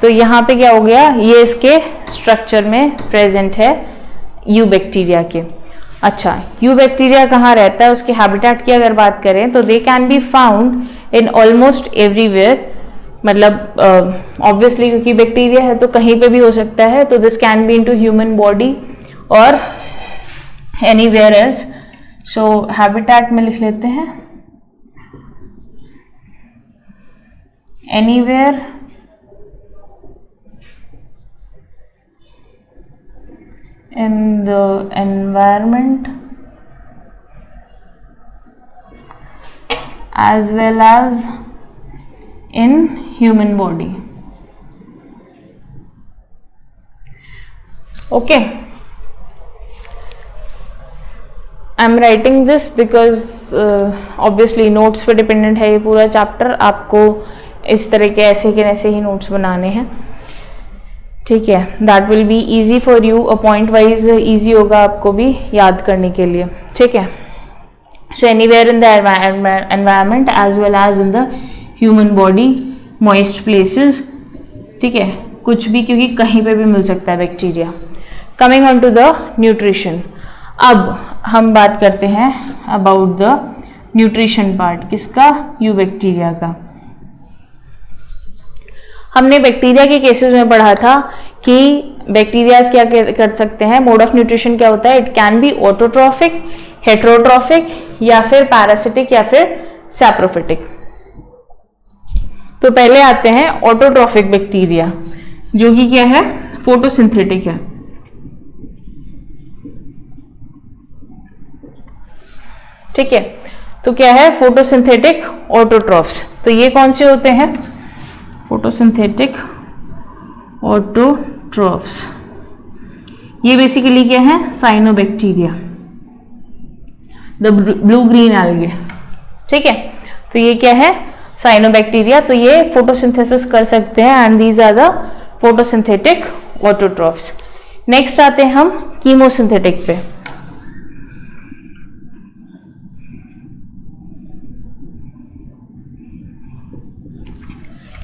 तो यहाँ पे क्या हो गया? ये इसके स्ट्रक्चर में प्रेजेंट है यूबैक्टीरिया के. अच्छा, यूबैक्टीरिया कहाँ रहता है? उसके हैबिटेट की अगर बात करें तो they can be found in almost everywhere. मतलब ऑब्वियसली क्योंकि बैक्टीरिया है तो कहीं पे भी हो सकता है. तो this can be into human body और एनीवेयर एल्स. सो हैबिटेट में लिख लेते हैं anywhere in the environment as well as in human body. Okay, I am writing this because obviously notes पे dependent है ये पूरा chapter. आपको इस तरह के ऐसे के ऐसे ही notes बनाने हैं. ठीक है, that will be easy for you. A point wise easy होगा आपको भी याद करने के लिए. ठीक है, so anywhere in the environment as well as in the human body, moist places. ठीक है, कुछ भी, क्योंकि कहीं पे भी मिल सकता है bacteria. Coming on to the nutrition. अब हम बात करते हैं अबाउट द न्यूट्रिशन पार्ट. किसका? यूबैक्टीरिया का. हमने बैक्टीरिया के केसेस में पढ़ा था कि बैक्टीरिया क्या कर सकते हैं. मोड ऑफ न्यूट्रिशन क्या होता है? It can be autotrophic, heterotrophic या फिर पैरासिटिक या फिर सैप्रोफिटिक. तो पहले आते हैं ऑटोट्रॉफिक बैक्टीरिया, जो कि क्या है? फोटोसिंथेटिक है. ठीक है, तो क्या है? Photosynthetic autotrophs. तो ये कौन से होते हैं? Photosynthetic autotrophs. ये बेसिकली क्या है? Cyanobacteria, the blue green algae. ठीक है, तो ये क्या है? साइनोबैक्टीरिया. तो ये फोटोसिंथेसिस कर सकते हैं and these are the photosynthetic autotrophs. Next आते हैं हम कीमोसिंथेटिक पे।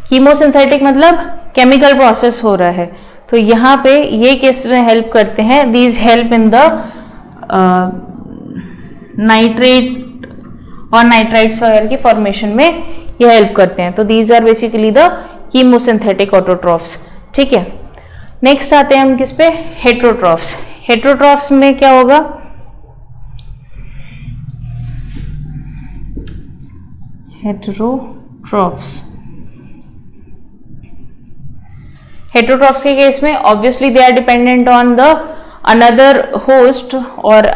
कीमोसिंथेटिक मतलब केमिकल प्रोसेस हो रहा है, तो यहाँ पे ये किस में हेल्प करते हैं, these help in the nitrate और नाइट्राइट्स वगैरह की फॉर्मेशन में ये हेल्प करते हैं। तो these are basically the chemosynthetic autotrophs. ठीक है, नेक्स्ट आते हैं हम किस पे, हेट्रोट्रॉफ्स। हेट्रोट्रॉफ्स में क्या होगा, हेट्रोट्रॉफ्स, हेट्रोट्रॉफ्स के केस में obviously they are dependent on the another host और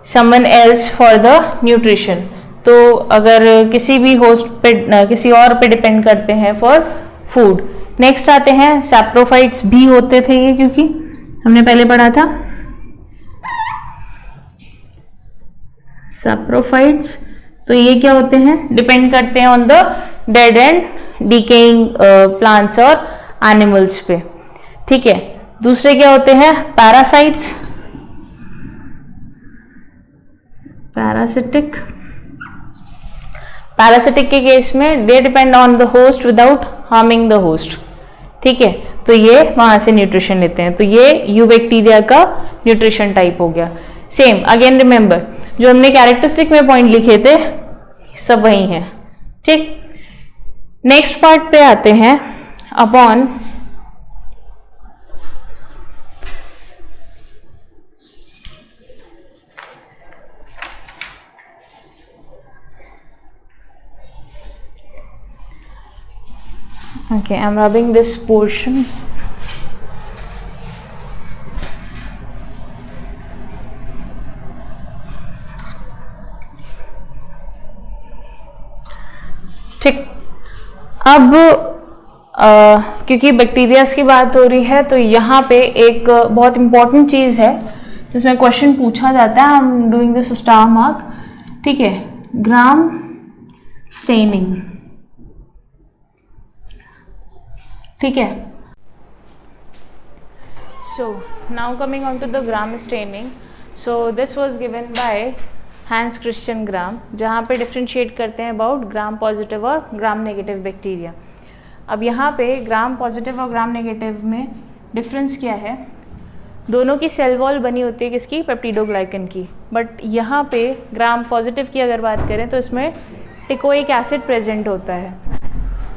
someone else for the nutrition. तो अगर किसी भी होस्ट पे किसी और पे डिपेंड करते हैं फॉर फूड। नेक्स्ट आते हैं सैप्रोफाइट्स भी होते थे ये, क्योंकि हमने पहले पढ़ा था सैप्रोफाइट्स। तो ये क्या होते हैं, डिपेंड करते हैं on the dead and decaying plants और एनिमल्स पे। ठीक है, दूसरे क्या होते हैं, पैरासाइट्स, पैरासिटिक। पैरासिटिक के केस में they depend on the host without harming the host. ठीक है, तो ये वहां से न्यूट्रिशन लेते हैं, तो ये यूबैक्टीरिया का न्यूट्रिशन टाइप हो गया। सेम अगेन रिमेंबर, जो हमने कैरेक्टरिस्टिक में पॉइंट लिखे थे सब वही हैं। ठीक, नेक्स्ट पार्ट पे आते हैं, upon okay, I'm rubbing this portion. ठीक, अब क्योंकि बैक्टीरियाज की बात हो रही है तो यहाँ पे एक बहुत इंपॉर्टेंट चीज़ है जिसमें क्वेश्चन पूछा जाता है, I am doing this star mark. ठीक है, ग्राम स्टेनिंग। ठीक है, so now coming on to the Gram staining. So this was given by Hans Christian Gram, जहाँ पे डिफ्रेंशिएट करते हैं अबाउट ग्राम पॉजिटिव और ग्राम नेगेटिव बैक्टीरिया। अब यहाँ पे ग्राम पॉजिटिव और ग्राम नेगेटिव में डिफरेंस क्या है, दोनों की सेल वॉल बनी होती है किसकी, पेप्टिडोग्लाइकन की। बट यहाँ पे ग्राम पॉजिटिव की अगर बात करें तो इसमें टिकोइक एसिड प्रेजेंट होता है।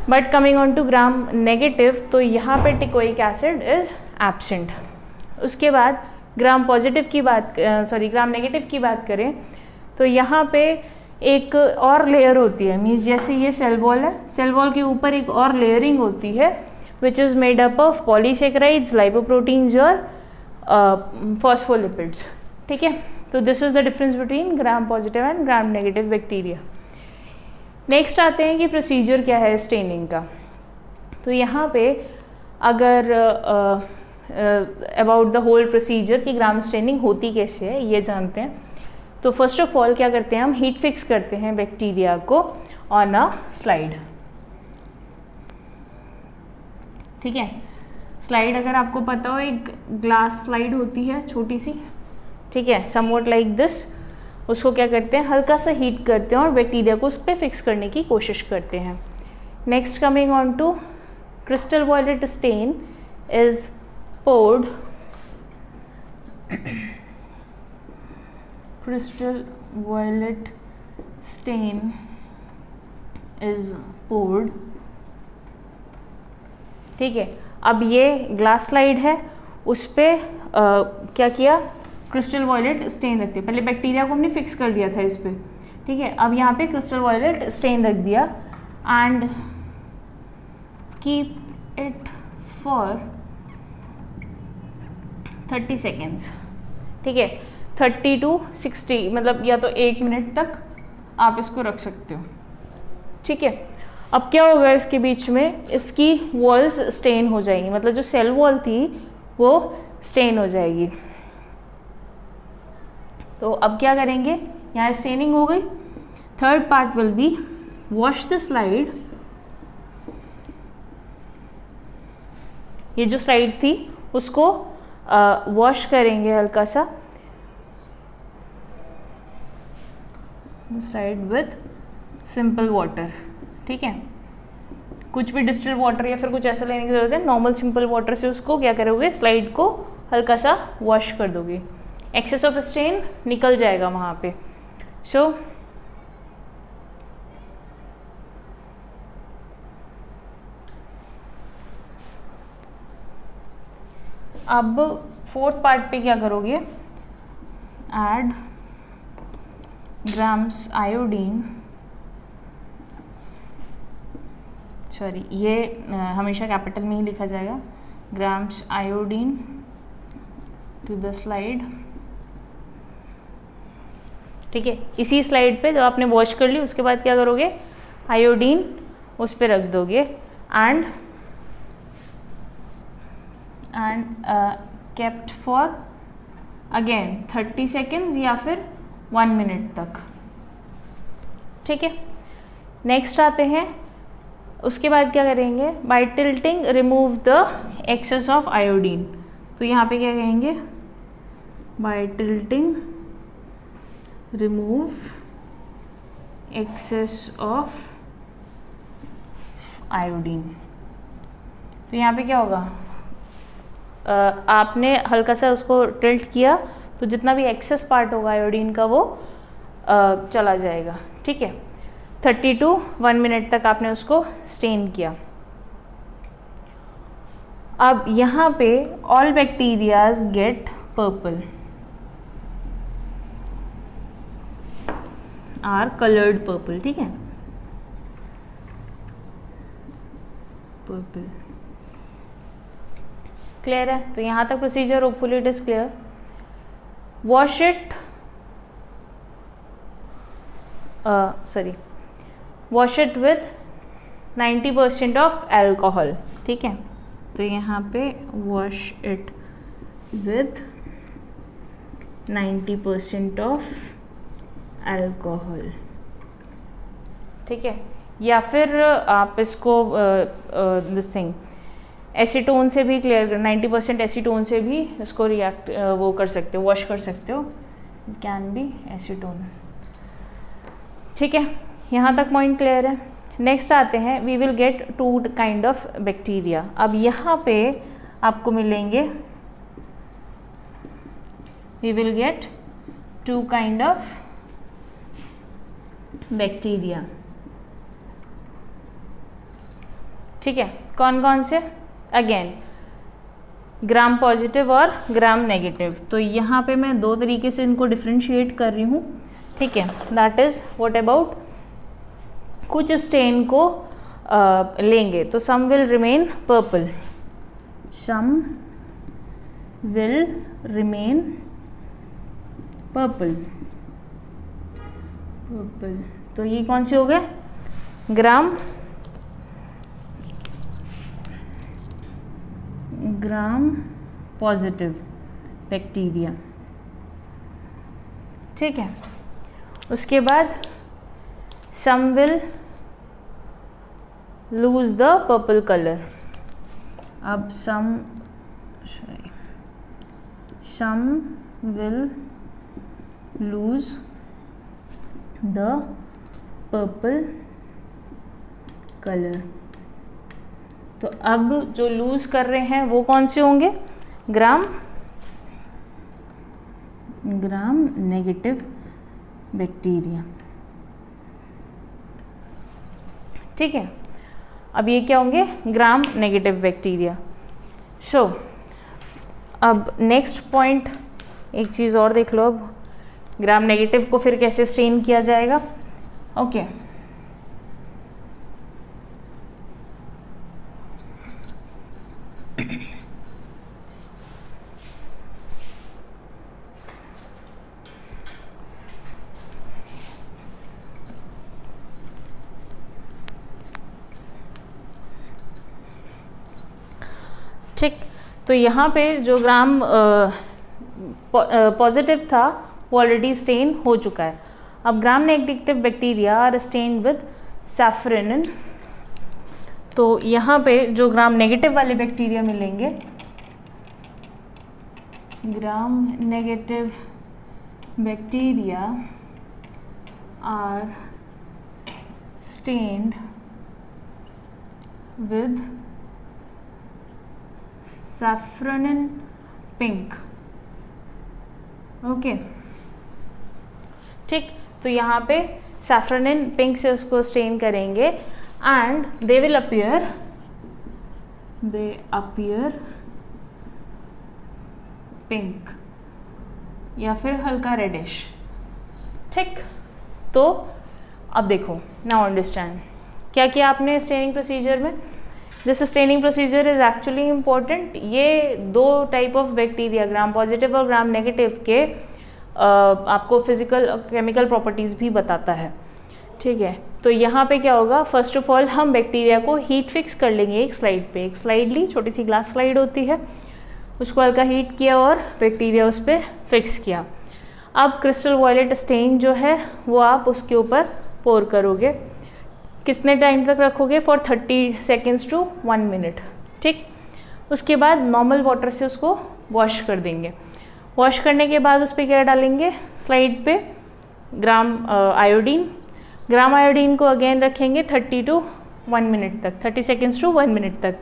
But coming on to Gram negative, तो यहाँ पे टिकोइक एसिड इज एब्सेंट। उसके बाद ग्राम पॉजिटिव की बात ग्राम नेगेटिव की बात करें तो यहाँ पे एक और लेयर होती है, मीन्स जैसे ये सेल वॉल है, सेल वॉल के ऊपर एक और लेयरिंग होती है which is made up of polysaccharides, lipoproteins और फॉस्फोलिपिड्स। ठीक है, तो this is the difference between gram positive and gram negative bacteria. Next आते हैं कि प्रोसीजर क्या है स्टेनिंग का। तो यहाँ पे अगर अबाउट द होल प्रोसीजर कि ग्राम स्टेनिंग होती कैसे है ये जानते हैं। तो फर्स्ट ऑफ ऑल क्या करते हैं, हम हीट फिक्स करते हैं बैक्टीरिया को ऑन अ स्लाइड। ठीक है, स्लाइड अगर आपको पता हो एक ग्लास स्लाइड होती है छोटी सी, ठीक है, समवॉट लाइक दिस। उसको क्या करते हैं, हल्का सा हीट करते हैं और बैक्टीरिया को उस पर फिक्स करने की कोशिश करते हैं। Next coming on to crystal violet stain is poured, crystal violet stain is poured। ठीक है, अब ये ग्लास स्लाइड है, उस पर क्या किया, क्रिस्टल वॉयलेट स्टेन रख दिया। पहले बैक्टीरिया को हमने फिक्स कर दिया था इस पर। ठीक है, अब यहाँ पे क्रिस्टल वॉयलेट स्टेन रख दिया and keep it for 30 seconds. ठीक है, 30 to 60 मतलब या तो 1 मिनट तक आप इसको रख सकते हो। ठीक है, अब क्या होगा, इसके बीच में इसकी वॉल्स स्टेन हो जाएंगी, मतलब जो सेल वॉल थी वो स्टेन हो जाएगी। तो अब क्या करेंगे, यहाँ स्टेनिंग हो गई। Third part will be wash the slide. ये जो स्लाइड थी उसको वॉश करेंगे हल्का सा स्लाइड विथ सिंपल वाटर, ठीक है। कुछ भी डिस्टिल्ड वाटर या फिर कुछ ऐसा लेने की जरूरत है, नॉर्मल सिंपल वाटर से उसको क्या करोगे, स्लाइड को हल्का सा वॉश कर दोगे, एक्सेस ऑफ स्टेन निकल जाएगा वहाँ पे। सो अब फोर्थ पार्ट पे क्या करोगे, ऐड ग्राम्स आयोडीन, सॉरी ये हमेशा कैपिटल में ही लिखा जाएगा, Gram's iodine to the slide, ठीक है। इसी स्लाइड पे जब आपने वॉश कर ली उसके बाद क्या करोगे, आयोडीन उस पर रख दोगे and kept for again 30 seconds या फिर 1 मिनट तक, ठीक है। नेक्स्ट आते हैं, उसके बाद क्या करेंगे, by tilting remove the excess of iodine. तो यहाँ पे क्या कहेंगे, by tilting remove excess of iodine. तो यहाँ पे क्या होगा, आपने हल्का सा उसको टिल्ट किया तो जितना भी एक्सेस पार्ट होगा आयोडीन का वो चला जाएगा, ठीक है। 30 to 1 मिनट तक आपने उसको स्टेन किया। अब यहाँ पे all bacterias get purple, are coloured purple, ठीक है, पर्पल, क्लियर है। तो यहाँ तक procedure hopefully it is clear. Wash it, wash it with 90% of alcohol, ठीक है। तो यहाँ पे wash it with 90% of alcohol, ठीक है। या फिर आप इसको दिस थिंग एसीटोन से भी क्लियर कर, 90% एसीटोन से भी इसको रिएक्ट वो कर सकते हो, वॉश कर सकते हो, कैन बी एसीटोन, ठीक है। यहाँ तक पॉइंट क्लियर है। नेक्स्ट आते हैं, we will get 2 kind of bacteria. अब यहाँ पे आपको मिलेंगे, we will get 2 kind of bacteria, ठीक है। कौन कौन से, अगेन ग्राम पॉजिटिव और ग्राम नेगेटिव। तो यहाँ पे मैं 2 तरीके से इनको डिफ्रेंशिएट कर रही हूँ, ठीक है। दैट इज व्हाट अबाउट, कुछ स्टेन को लेंगे तो some will remain purple, some will remain purple, purple. तो ये कौन से हो गए, ग्राम पॉजिटिव बैक्टीरिया, ठीक है। उसके बाद some will lose the purple colour. अब some will lose the purple colour. तो अब जो लूज कर रहे हैं वो कौन से होंगे, ग्राम नेगेटिव बैक्टीरिया, ठीक है। अब ये क्या होंगे, ग्राम नेगेटिव बैक्टीरिया। सो अब नेक्स्ट पॉइंट, एक चीज़ और देख लो, अब ग्राम नेगेटिव को फिर कैसे स्टेन किया जाएगा, ओके। ठीक, तो यहाँ पे जो ग्राम पॉजिटिव था वो ऑलरेडी स्टेन हो चुका है। अब gram negative bacteria are stained with safranin. तो यहाँ पे जो ग्राम नेगेटिव वाले बैक्टीरिया मिलेंगे gram negative bacteria are stained with saffronin pink. Okay ठीक, तो यहाँ पे सैफ्रोनिन पिंक से उसको स्टेन करेंगे and they will appear pink या फिर हल्का रेडिश. ठीक, तो अब देखो, नाउ अंडरस्टैंड क्या किया आपने स्टेनिंग प्रोसीजर में. This staining procedure is actually important. ये दो type of bacteria, gram positive और ग्राम नेगेटिव के आपको फिजिकल केमिकल प्रॉपर्टीज़ भी बताता है. ठीक है, तो यहाँ पे क्या होगा, फर्स्ट ऑफ ऑल हम बैक्टीरिया को हीट फिक्स कर लेंगे एक स्लाइड पे. एक स्लाइड ली, छोटी सी ग्लास स्लाइड होती है, उसको हल्का हीट किया और बैक्टीरिया उस पर फिक्स किया. अब क्रिस्टल वॉयलेट स्टेन जो है वो आप उसके ऊपर पोर करोगे. कितने टाइम तक रखोगे, फॉर 30 सेकेंड्स टू 1 मिनट. ठीक, उसके बाद नॉर्मल वाटर से उसको वॉश कर देंगे. वॉश करने के बाद उस पर क्या डालेंगे, स्लाइड पे ग्राम आयोडीन. ग्राम आयोडीन को अगेन रखेंगे 30 टू 1 मिनट तक, 30 सेकेंड्स टू 1 मिनट तक.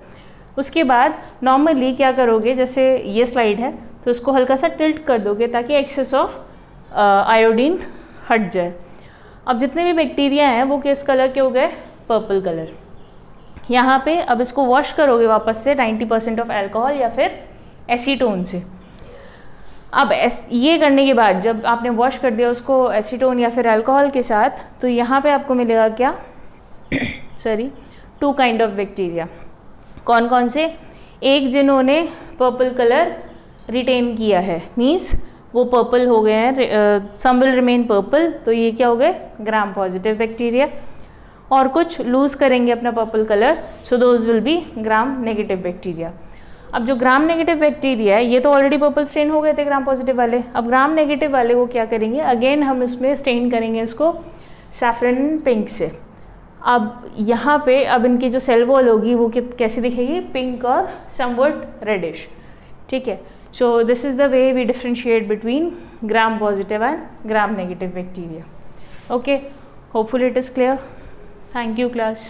उसके बाद नॉर्मली क्या करोगे, जैसे ये स्लाइड है तो उसको हल्का सा टिल्ट कर दोगे ताकि एक्सेस ऑफ आयोडीन हट जाए. अब जितने भी बैक्टीरिया हैं वो किस कलर के हो गए, पर्पल कलर. यहाँ पे अब इसको वॉश करोगे वापस से 90% ऑफ अल्कोहल या फिर एसीटोन से. अब ये करने के बाद जब आपने वॉश कर दिया उसको एसीटोन या फिर अल्कोहल के साथ, तो यहाँ पे आपको मिलेगा क्या, सॉरी, 2 काइंड ऑफ बैक्टीरिया. कौन कौन से, एक जिन्होंने पर्पल कलर रिटेन किया है, मीन्स वो पर्पल हो गए हैं, सम विल रिमेन पर्पल, तो ये क्या हो गए, ग्राम पॉजिटिव बैक्टीरिया. और कुछ लूज़ करेंगे अपना purple colour, so those will be gram negative bacteria. अब जो ग्राम नेगेटिव बैक्टीरिया है ये तो ऑलरेडी पर्पल स्टेन हो गए थे ग्राम पॉजिटिव वाले. अब ग्राम नेगेटिव वाले को क्या करेंगे, अगेन हम इसमें स्टेन करेंगे इसको सैफ्रन पिंक से. अब यहाँ पे अब इनकी जो सेल वॉल होगी वो कैसी दिखेगी, पिंक और समवट रेडिश. ठीक है, so this is the way we differentiate between gram positive and gram negative bacteria. Okay, hopefully it is clear. Thank you class.